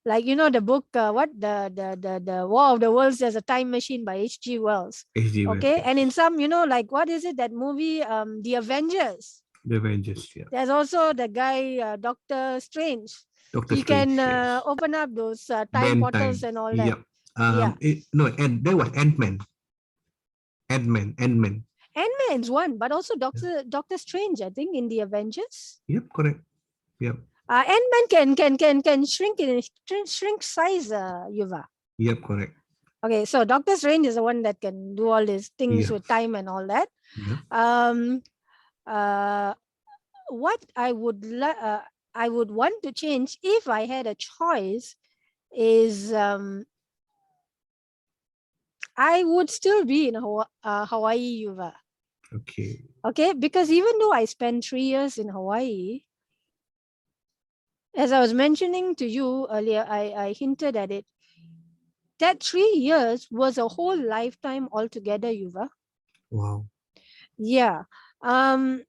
like the book, the War of the Worlds, there's a time machine by H.G. Wells. H.G. Wells, Okay, yes. and in some, like what is it, that movie, The Avengers? The Avengers, yeah. There's also the guy, Doctor Strange. Doctor He Strange, can yes. open up those time Man portals time, and all yep. that. No, and there was Ant-Man. Ant-Man. Ant-Man's one, but also Doctor Strange, I think, in the Avengers. Yep, correct. Yep. Ant-Man can shrink size, Yuva. Yep, correct. Okay, so Doctor Strange is the one that can do all these things with time and all that. Yeah. What I would want to change if I had a choice is I would still be in Hawaii, Yuva. Okay. Okay, because even though I spent 3 years in Hawaii, as I was mentioning to you earlier, I hinted at it, that 3 years was a whole lifetime altogether, Yuva. Wow. Yeah. It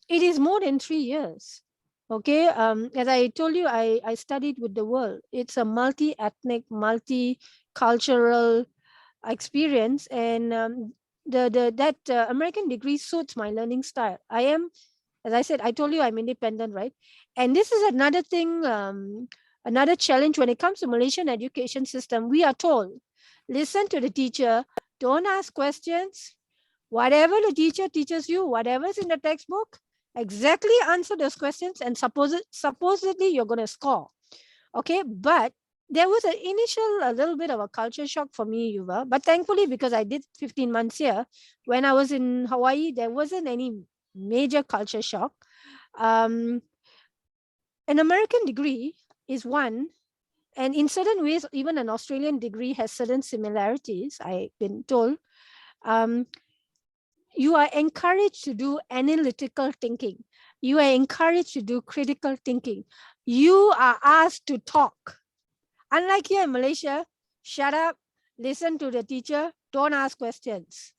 is more than 3 years. Okay. As I told you, I studied with the world. It's a multi-ethnic, multicultural experience, and that American degree suits my learning style. I am, as I said, I told you I'm independent, right? And this is another thing, another challenge when it comes to Malaysian education system. We are told, listen to the teacher, don't ask questions. Whatever the teacher teaches you, whatever's in the textbook, exactly answer those questions, and supposedly you're going to score. Okay, but there was a little bit of a culture shock for me, Yuva. But thankfully, because I did 15 months here, when I was in Hawaii, there wasn't any major culture shock. An American degree is one, and in certain ways, even an Australian degree has certain similarities, I've been told. You are encouraged to do analytical thinking. You are encouraged to do critical thinking. You are asked to talk. Unlike here in Malaysia, shut up, listen to the teacher, don't ask questions.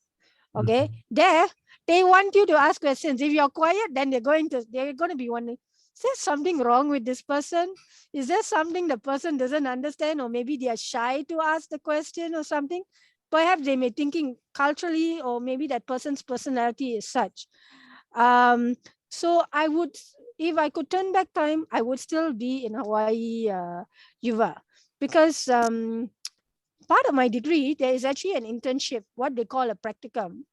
Okay, there they want you to ask questions. If you're quiet, then they're going to be wondering, is there something wrong with this person? Is there something the person doesn't understand, or maybe they are shy to ask the question or something? Perhaps they may thinking culturally, or maybe that person's personality is such. So I would, if I could turn back time, I would still be in Hawaii, Yuva, because part of my degree, there is actually an internship, what they call a practicum.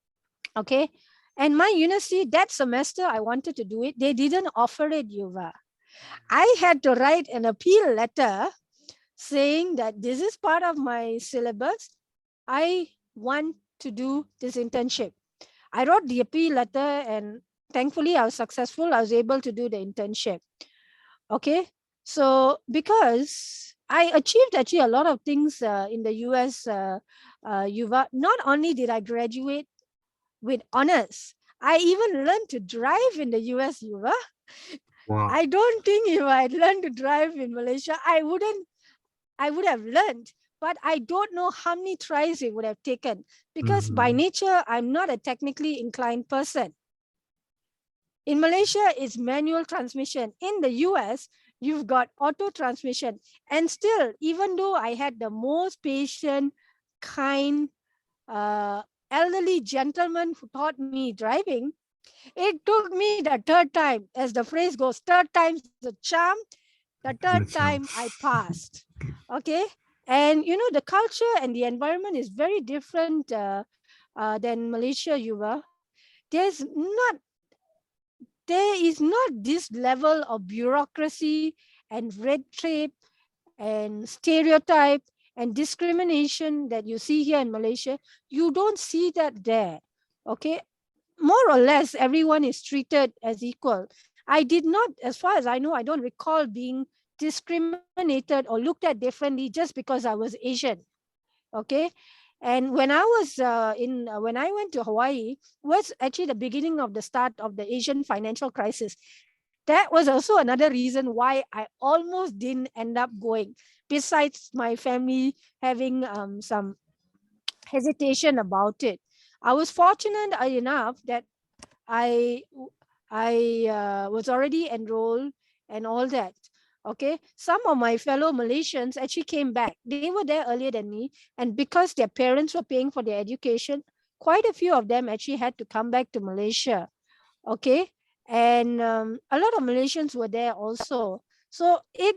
Okay. And my university, that semester, I wanted to do it. They didn't offer it, Yuva. I had to write an appeal letter saying that this is part of my syllabus. I want to do this internship. I wrote the appeal letter, and thankfully I was successful. I was able to do the internship. Okay. So because I achieved actually a lot of things in the US, Yuva, not only did I graduate with honors, I even learned to drive in the US, Yuva. Wow. I don't think if I had learned to drive in Malaysia, I would have learned, but I don't know how many tries it would have taken, because by nature, I'm not a technically inclined person. In Malaysia, it's manual transmission. In the US, you've got auto transmission. And still, even though I had the most patient, kind, elderly gentleman who taught me driving, it took me the third time, as the phrase goes, third time's the charm. The third time I passed. Okay. And the culture and the environment is very different than Malaysia, Yuva. There is not this level of bureaucracy and red tape and stereotype and discrimination that you see here in Malaysia. You don't see that there. Okay. More or less, everyone is treated as equal. I did not, as far as I know, I don't recall being discriminated or looked at differently just because I was Asian. Okay. And when I was when I went to Hawaii, was actually the beginning of the start of the Asian financial crisis. That was also another reason why I almost didn't end up going, besides my family having some hesitation about it. I was fortunate enough that I was already enrolled and all that. Okay, some of my fellow Malaysians actually came back. They were there earlier than me, and because their parents were paying for their education, quite a few of them actually had to come back to Malaysia. Okay, and a lot of Malaysians were there also. So it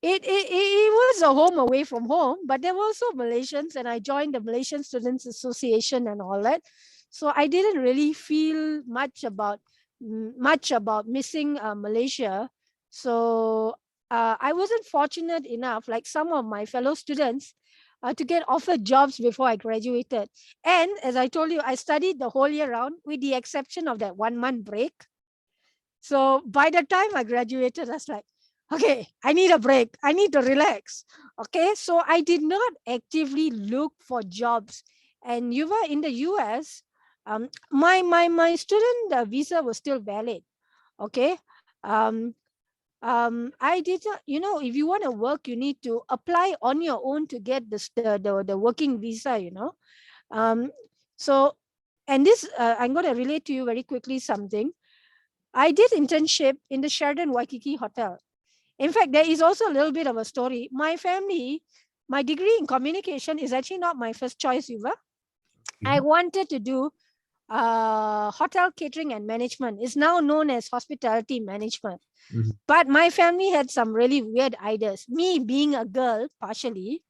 was a home away from home, but there were also Malaysians, and I joined the Malaysian Students Association and all that. So I didn't really feel much about missing Malaysia. So I wasn't fortunate enough, like some of my fellow students, to get offered jobs before I graduated. And as I told you, I studied the whole year round with the exception of that 1 month break. So by the time I graduated, I was like, okay, I need a break. I need to relax. Okay, so I did not actively look for jobs. And you were in the US, my student visa was still valid. Okay, I did not, if you want to work, you need to apply on your own to get the working visa. Um, so, and this I'm going to relate to you very quickly something. I did internship in the Sheraton Waikiki Hotel. In fact, there is also a little bit of a story. My family, my degree in communication is actually not my first choice, Yuva. I wanted to do hotel catering and management. It's now known as hospitality management. But my family had some really weird ideas. Me being a girl, partially,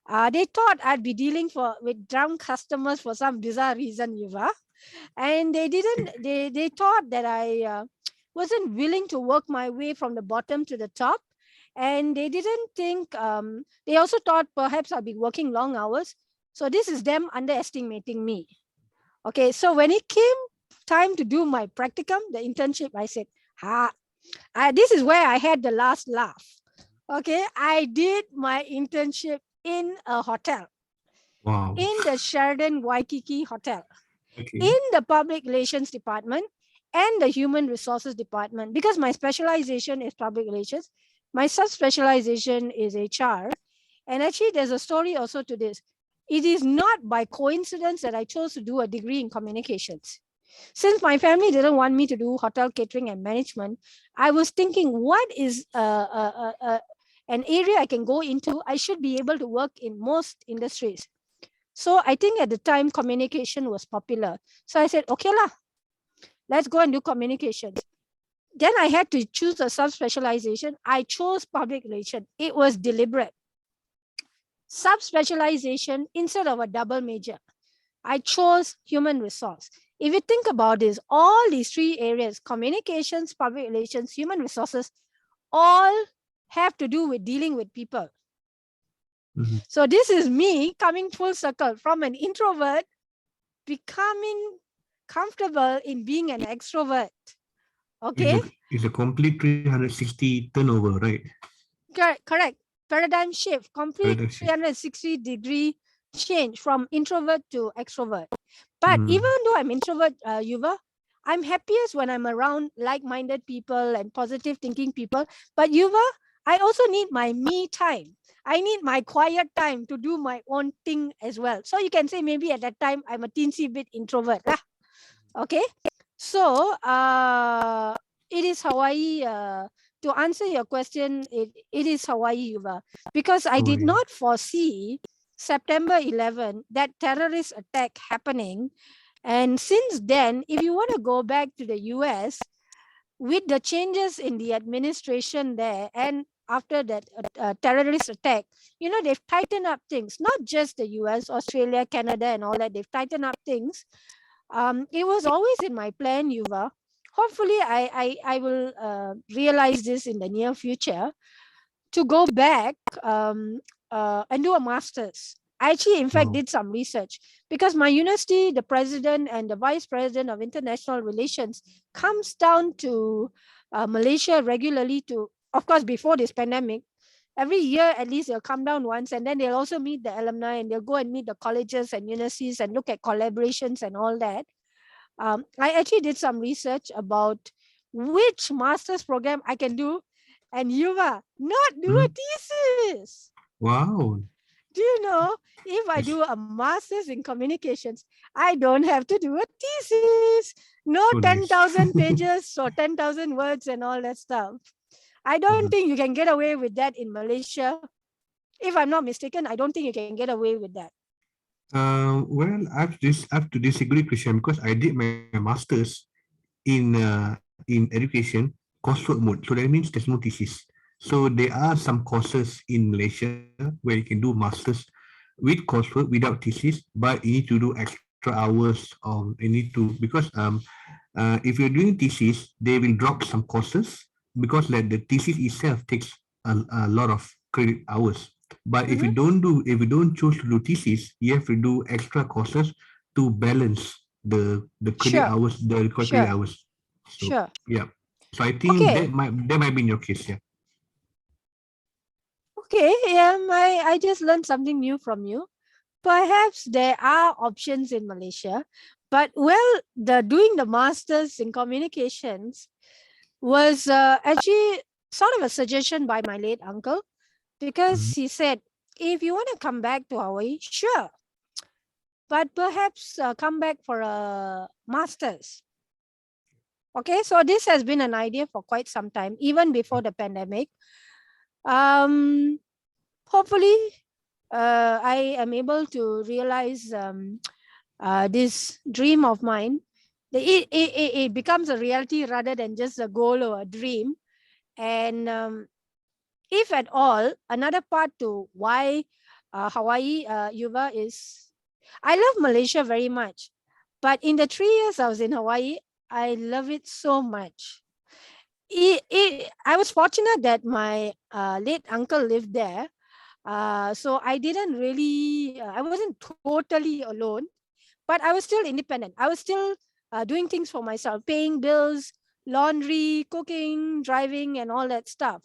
they thought I'd be dealing with drunk customers for some bizarre reason, Yuva. And they thought that I wasn't willing to work my way from the bottom to the top. And they didn't think, they also thought perhaps I'll be working long hours. So this is them underestimating me. Okay, so when it came time to do my practicum, the internship, I said, this is where I had the last laugh. Okay, I did my internship in a hotel. Wow. In the Sheraton Waikiki Hotel. Okay. In the public relations department and the human resources department, because my specialization is public relations, my subspecialization is HR. And actually, there's a story also to this. It is not by coincidence that I chose to do a degree in communications. Since my family didn't want me to do hotel catering and management, I was thinking, what is an area I can go into? I should be able to work in most industries. So I think at the time, communication was popular. So I said, okay lah, let's go and do communications. Then I had to choose a subspecialization. I chose public relations. It was deliberate. Subspecialization instead of a double major. I chose human resource. If you think about this, all these three areas, communications, public relations, human resources, all have to do with dealing with people. So this is me coming full circle from an introvert, becoming comfortable in being an extrovert. Okay. It's a complete 360 turnover, right? Correct. Paradigm shift, complete 360-degree change from introvert to extrovert. But even though I'm introvert, Yuva, I'm happiest when I'm around like-minded people and positive thinking people. But Yuva, I also need my me time. I need my quiet time to do my own thing as well. So you can say maybe at that time I'm a teensy bit introvert. Okay. So it is Hawaii. To answer your question, it is Hawaii, Yuva, because I did not foresee September 11, that terrorist attack happening. And since then, if you want to go back to the US, with the changes in the administration there, and after that terrorist attack, they've tightened up things, not just the US, Australia, Canada, and all that. They've tightened up things. It was always in my plan, Yuva. Hopefully, I will realize this in the near future, to go back and do a master's. I actually, in fact, did some research because my university, the president and the vice president of international relations, comes down to Malaysia regularly to, of course, before this pandemic. Every year, at least, they'll come down once, and then they'll also meet the alumni, and they'll go and meet the colleges and universities and look at collaborations and all that. I actually did some research about which master's program I can do, and Yuva, not do a thesis. Wow. Do you know, if I do a master's in communications, I don't have to do a thesis. No So nice. 10,000 pages or 10,000 words and all that stuff. I don't think you can get away with that in Malaysia. If I'm not mistaken, I don't think you can get away with that. Well, I have to disagree, Christian, because I did my masters in education coursework mode. So that means there's no thesis. So there are some courses in Malaysia where you can do masters with coursework without thesis, but you need to do extra hours. You need to, because if you're doing thesis, they will drop some courses because like the thesis itself takes a lot of credit hours. But if you don't choose to do thesis, you have to do extra courses to balance the credit hours, the required credit hours. So yeah. So I think that might be in your case, yeah. Okay, yeah, I just learned something new from you. Perhaps there are options in Malaysia, but well, doing the masters in communications was actually sort of a suggestion by my late uncle, because he said, if you want to come back to Hawaii, sure, but perhaps come back for a master's. Okay, so this has been an idea for quite some time, even before the pandemic. Hopefully, I am able to realize this dream of mine. It becomes a reality rather than just a goal or a dream. And if at all, another part to why Hawaii, Yuva, is, I love Malaysia very much. But in the 3 years I was in Hawaii, I love it so much. I was fortunate that my late uncle lived there. So I didn't really, I wasn't totally alone, but I was still independent. I was still doing things for myself, paying bills, laundry, cooking, driving, and all that stuff.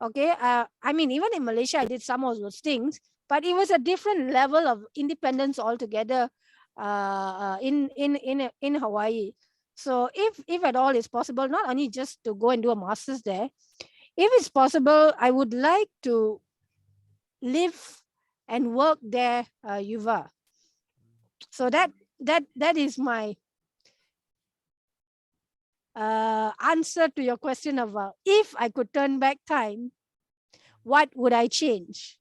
Okay. I mean, even in Malaysia, I did some of those things, but it was a different level of independence altogether in Hawaii. So if at all it's possible, not only just to go and do a master's there, if it's possible, I would like to live and work there, Yuva. So that is my answer to your question about if I could turn back time, what would I change?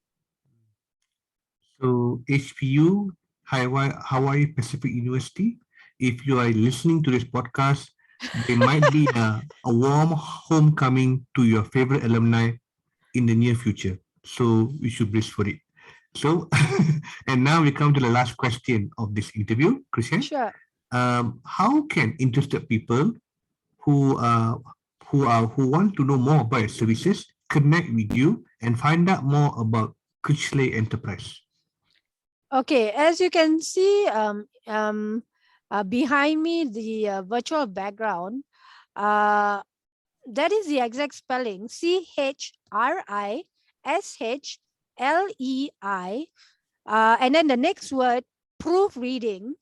So HPU, Hawaii Pacific University, if you are listening to this podcast, there might be a warm homecoming to your favorite alumni in the near future. So we should brace for it. So, and now we come to the last question of this interview, Chrishanne. Sure. How can interested people who want to know more about your services connect with you and find out more about Chrishanne Enterprise? Okay, as you can see behind me, the virtual background, that is the exact spelling, CHRISHLEI, and then the next word, proofreading,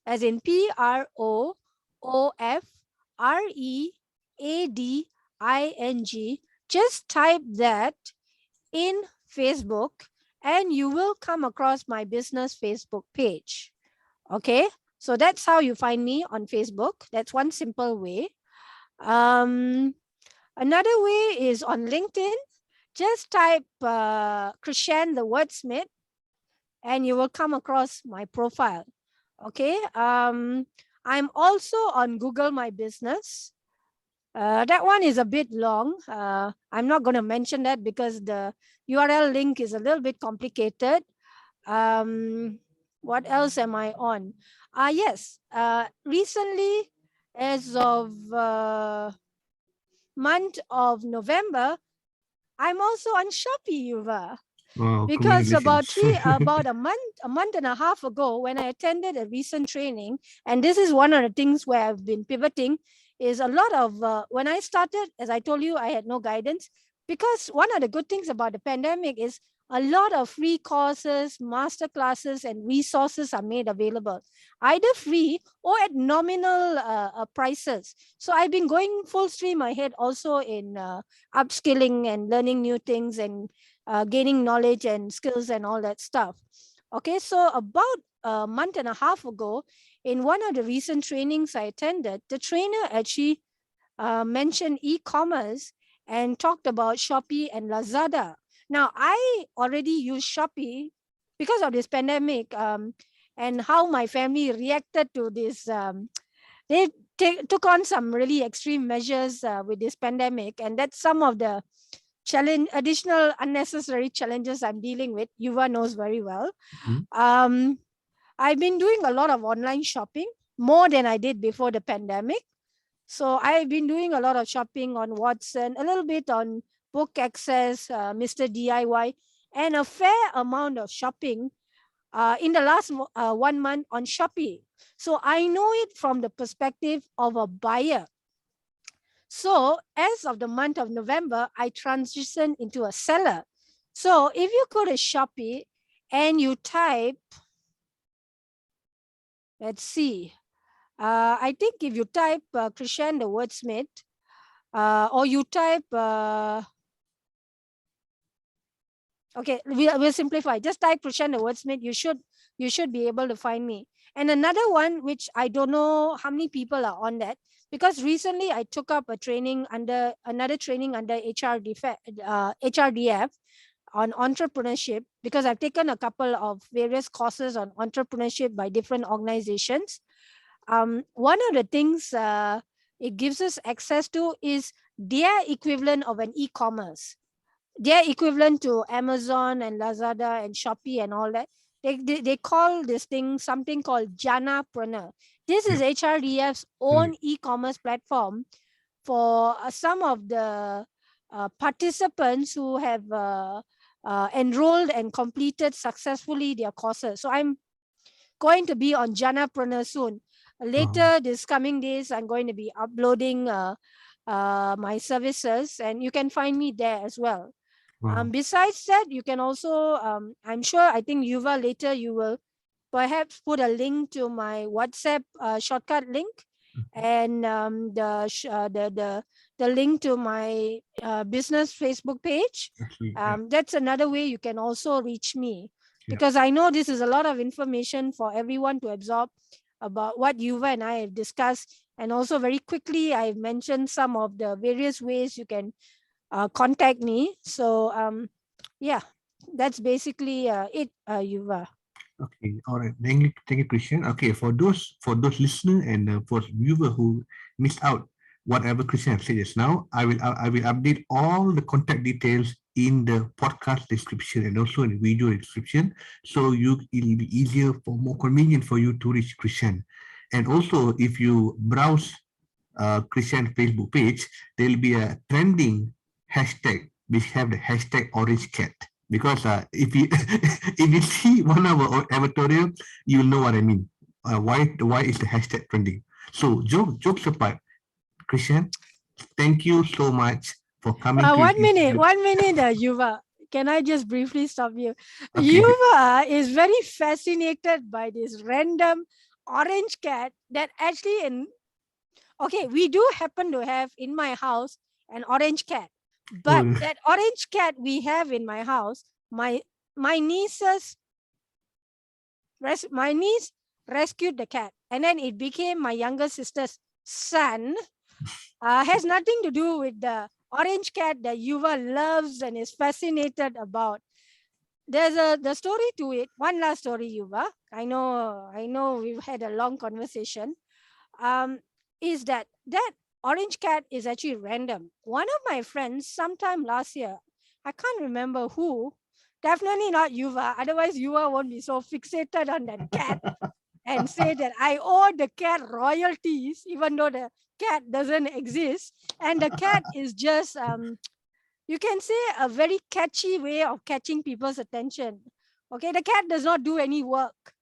as in PROOFREADING. Just type that in Facebook and you will come across my business Facebook page. Okay, so that's how you find me on Facebook. That's one simple way. Another way is on LinkedIn. Just type Chrishanne the Wordsmith and you will come across my profile. Okay, I'm also on Google My Business. That one is a bit long. I'm not going to mention that because the URL link is a little bit complicated. What else am I on? Yes, recently, as of month of November, I'm also on Shopee, Yuva. Wow, because about a month and a half ago, when I attended a recent training, and this is one of the things where I've been pivoting, is a lot of when I started, as I told you, I had no guidance, because one of the good things about the pandemic is a lot of free courses, master classes, and resources are made available, either free or at nominal prices. So I've been going full stream ahead also in upskilling and learning new things and gaining knowledge and skills and all that stuff. Okay, so about a month and a half ago, in one of the recent trainings I attended, the trainer actually mentioned e-commerce and talked about Shopee and Lazada. Now, I already use Shopee because of this pandemic and how my family reacted to this. They took on some really extreme measures with this pandemic, and that's some of the additional unnecessary challenges I'm dealing with. Yuva knows very well. I've been doing a lot of online shopping, more than I did before the pandemic. So I've been doing a lot of shopping on Watson, a little bit on Book Access, Mr. DIY, and a fair amount of shopping in the last 1 month on Shopee. So I know it from the perspective of a buyer. So as of the month of November, I transitioned into a seller. So if you go to Shopee and you type, let's see, I think if you type Chrishanne the Wordsmith, or you type, okay, we'll simplify. Just type Chrishanne the Wordsmith. You should be able to find me. And another one, which I don't know how many people are on that, because recently I took up a training under HRDF on entrepreneurship, because I've taken a couple of various courses on entrepreneurship by different organizations. One of the things it gives us access to is their equivalent of an e-commerce. They're equivalent to Amazon and Lazada and Shopee and all that. They call this thing something called Janapreneur. This is HRDF's own e-commerce platform for some of the participants who have enrolled and completed successfully their courses. So I'm going to be on Janapreneur soon. Later this coming days, I'm going to be uploading my services, and you can find me there as well. Besides that, you can also, I think Yuva, later you will perhaps put a link to my WhatsApp shortcut link, and the link to my business Facebook page. That's another way you can also reach me, because I know this is a lot of information for everyone to absorb about what Yuva and I have discussed. And also very quickly, I've mentioned some of the various ways you can contact me. So yeah, that's basically it, Yuva. Okay, all right. Thank you, Chrishanne. Okay, for those listeners and for viewer who missed out whatever Chrishanne said just now, I will update all the contact details in the podcast description and also in the video description, so it'll be easier, more convenient for you to reach Chrishanne. And also, if you browse Chrishanne Facebook page, there'll be a trending hashtag which have the hashtag orange cat. Because if you if you see one of our editorial, you'll know what I mean. Why is the hashtag trending? So jokes apart, Chrishanne, thank you so much for coming. 1 minute, Yuva. Can I just briefly stop you? Okay. Yuva is very fascinated by this random orange cat that actually we do happen to have in my house an orange cat. But that orange cat we have in my house, my niece rescued the cat, and then it became my younger sister's son. Has nothing to do with the orange cat that Yuva loves and is fascinated about. There's the story to it. One last story, Yuva. I know we've had a long conversation. Is that orange cat is actually random. One of my friends, sometime last year, I can't remember who, definitely not Yuva, otherwise Yuva won't be so fixated on that cat and say that I owe the cat royalties, even though the cat doesn't exist. And the cat is just, you can say, a very catchy way of catching people's attention. Okay, the cat does not do any work.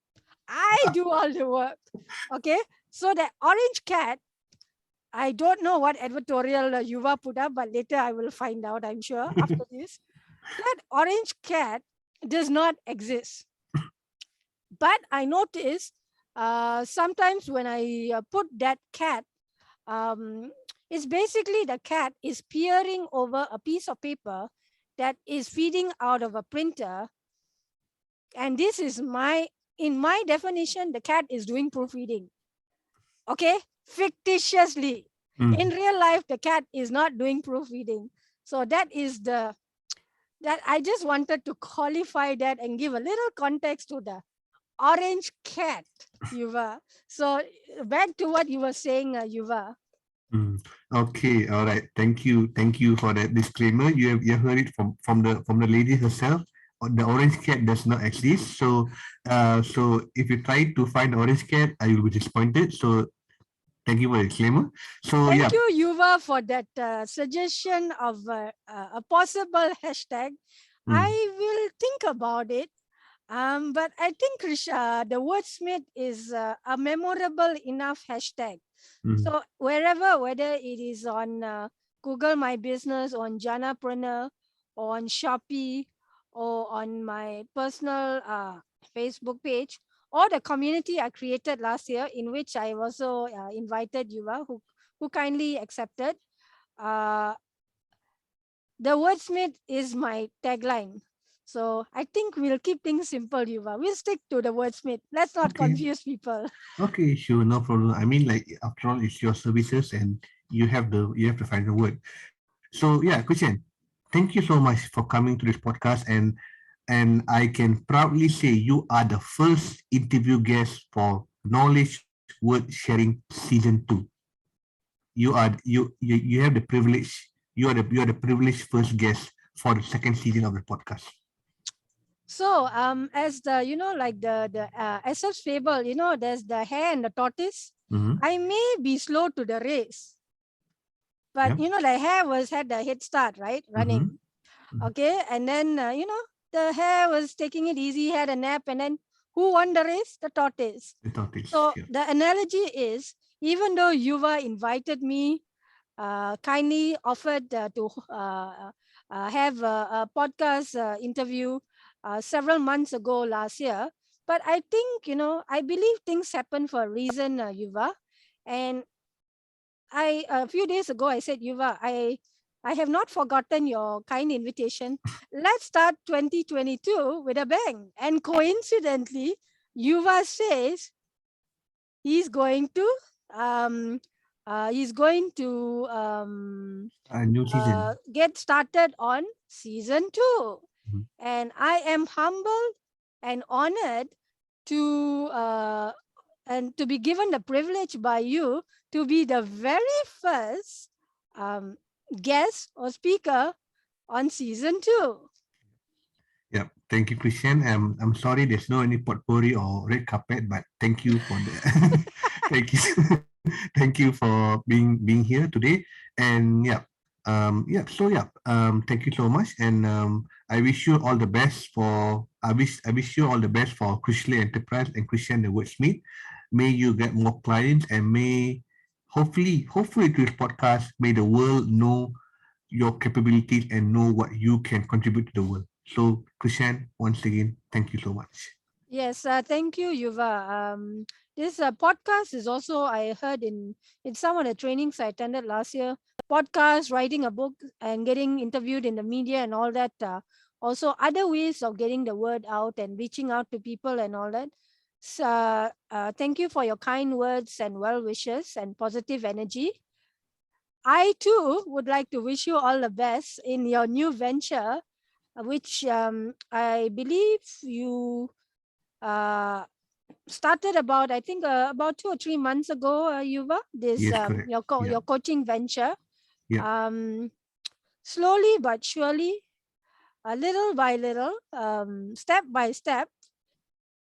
I do all the work. Okay, so the orange cat, I don't know what editorial Yuva put up, but later I will find out, I'm sure, after this. That orange cat does not exist. But I notice sometimes when I put that cat, it's basically the cat is peering over a piece of paper that is feeding out of a printer, and this is in my definition, the cat is doing proofreading. Okay, fictitiously. In real life, the cat is not doing proofreading. So that I just wanted to qualify that and give a little context to the orange cat, Yuva. So back to what you were saying, Yuva. Okay, all right. Thank you for that disclaimer. You have heard it from the lady herself. The orange cat does not exist. So so if you try to find the orange cat, I will be disappointed. So thank you for the disclaimer. So Thank yeah. you, Yuva, for that suggestion of a possible hashtag. I will think about it. But I think the Wordsmith is a memorable enough hashtag. So whether it is on Google My Business, on Janapreneur, or on Shopee, or on my personal Facebook page, or the community I created last year, in which I also invited Yuva, who kindly accepted. The Wordsmith is my tagline. So I think we'll keep things simple, Yuva. We'll stick to the Wordsmith. Let's not confuse people. Okay, sure, no problem. I mean, like after all, it's your services, and you have to find the word. So yeah, Christian, thank you so much for coming to this podcast, and I can proudly say you are the first interview guest for Knowledge Word Sharing Season 2. You have the privilege. You are the privileged first guest for the second season of the podcast. So as the like the Aesop's fable, there's the hare and the tortoise. I may be slow to the race, but the hare had the head start, right, running. Okay, and then the hare was taking it easy, had a nap, and then who won the race? The tortoise. The tortoise. So the analogy is, even though Yuva invited me, kindly offered to have a podcast interview several months ago last year, but I think I believe things happen for a reason, Yuva. And a few days ago I said, Yuva, I have not forgotten your kind invitation. Let's start 2022 with a bang. And coincidentally, Yuva says he's going to new season. Get started on season 2. And I am humbled and honored to be given the privilege by you to be the very first guest or speaker on season 2. Yeah, thank you, Christian. I'm sorry there's no any potpourri or red carpet, but thank you for that. Thank you, thank you for being here today. And thank you so much. And I wish you all the best for I wish you all the best for Chrisley Enterprise and Christian the Wordsmith. May you get more clients, and may hopefully through this podcast, may the world know your capabilities and know what you can contribute to the world. So, Chrishanne, once again, thank you so much. Yes, thank you, Yuva. This podcast is also, I heard in some of the trainings I attended last year, podcast, writing a book, and getting interviewed in the media and all that. Also, other ways of getting the word out and reaching out to people and all that. So, thank you for your kind words and well wishes and positive energy. I too would like to wish you all the best in your new venture, which I believe you started about, I think about 2 or 3 months ago, Yuva, this Yes, your coaching venture. Yeah. Slowly but surely, little by little, step by step,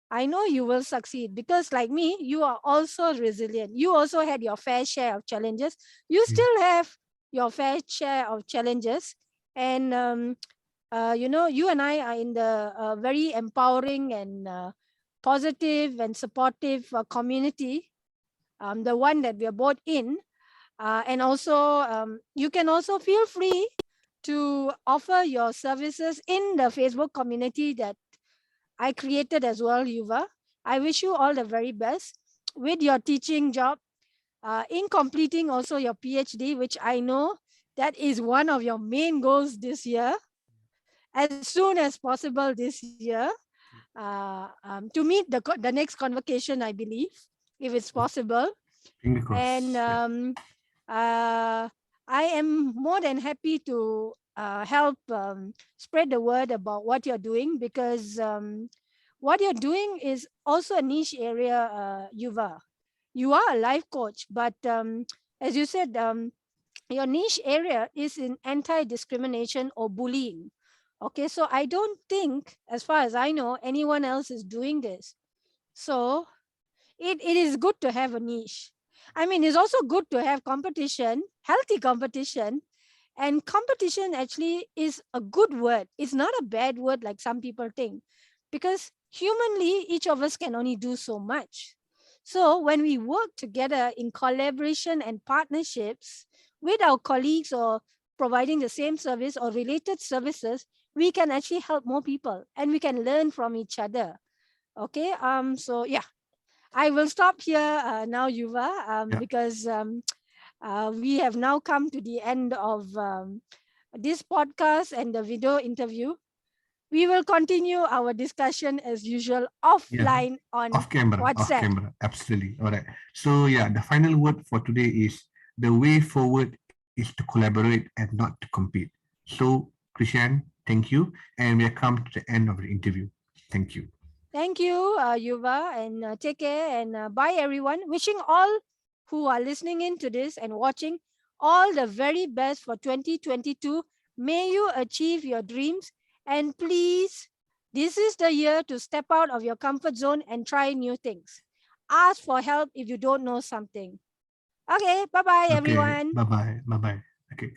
I know you will succeed, because like me, you are also resilient. You also had your fair share of challenges. You still have your fair share of challenges. And, you and I are in the very empowering and positive and supportive community, the one that we are both in. And also, you can also feel free to offer your services in the Facebook community that I created as well, Yuva. I wish you all the very best with your teaching job, in completing also your PhD, which I know that is one of your main goals this year. as soon as possible this year to meet the next convocation, I believe, if it's possible. Finger crossed. And I am more than happy to help spread the word about what you're doing, because what you're doing is also a niche area, Yuva. You are a life coach, but as you said, your niche area is in anti-discrimination or bullying. Okay, so I don't think, as far as I know, anyone else is doing this. So it is good to have a niche. I mean, it's also good to have competition, healthy competition. And competition actually is a good word. It's not a bad word like some people think, because humanly, each of us can only do so much. So when we work together in collaboration and partnerships with our colleagues or providing the same service or related services, we can actually help more people and we can learn from each other. Okay. So yeah, I will stop here now, Yuva, because we have now come to the end of this podcast and the video interview. We will continue our discussion as usual offline on off camera, WhatsApp. absolutely. All right. So yeah, the final word for today is the way forward is to collaborate and not to compete. So Chrishanne, thank you, and we have come to the end of the interview. Thank you. Thank you, Yuva, and take care, and bye everyone. Wishing all who are listening in to this and watching all the very best for 2022. May you achieve your dreams, and please, this is the year to step out of your comfort zone and try new things. Ask for help if you don't know something. Okay, bye-bye everyone. Bye-bye. Bye-bye.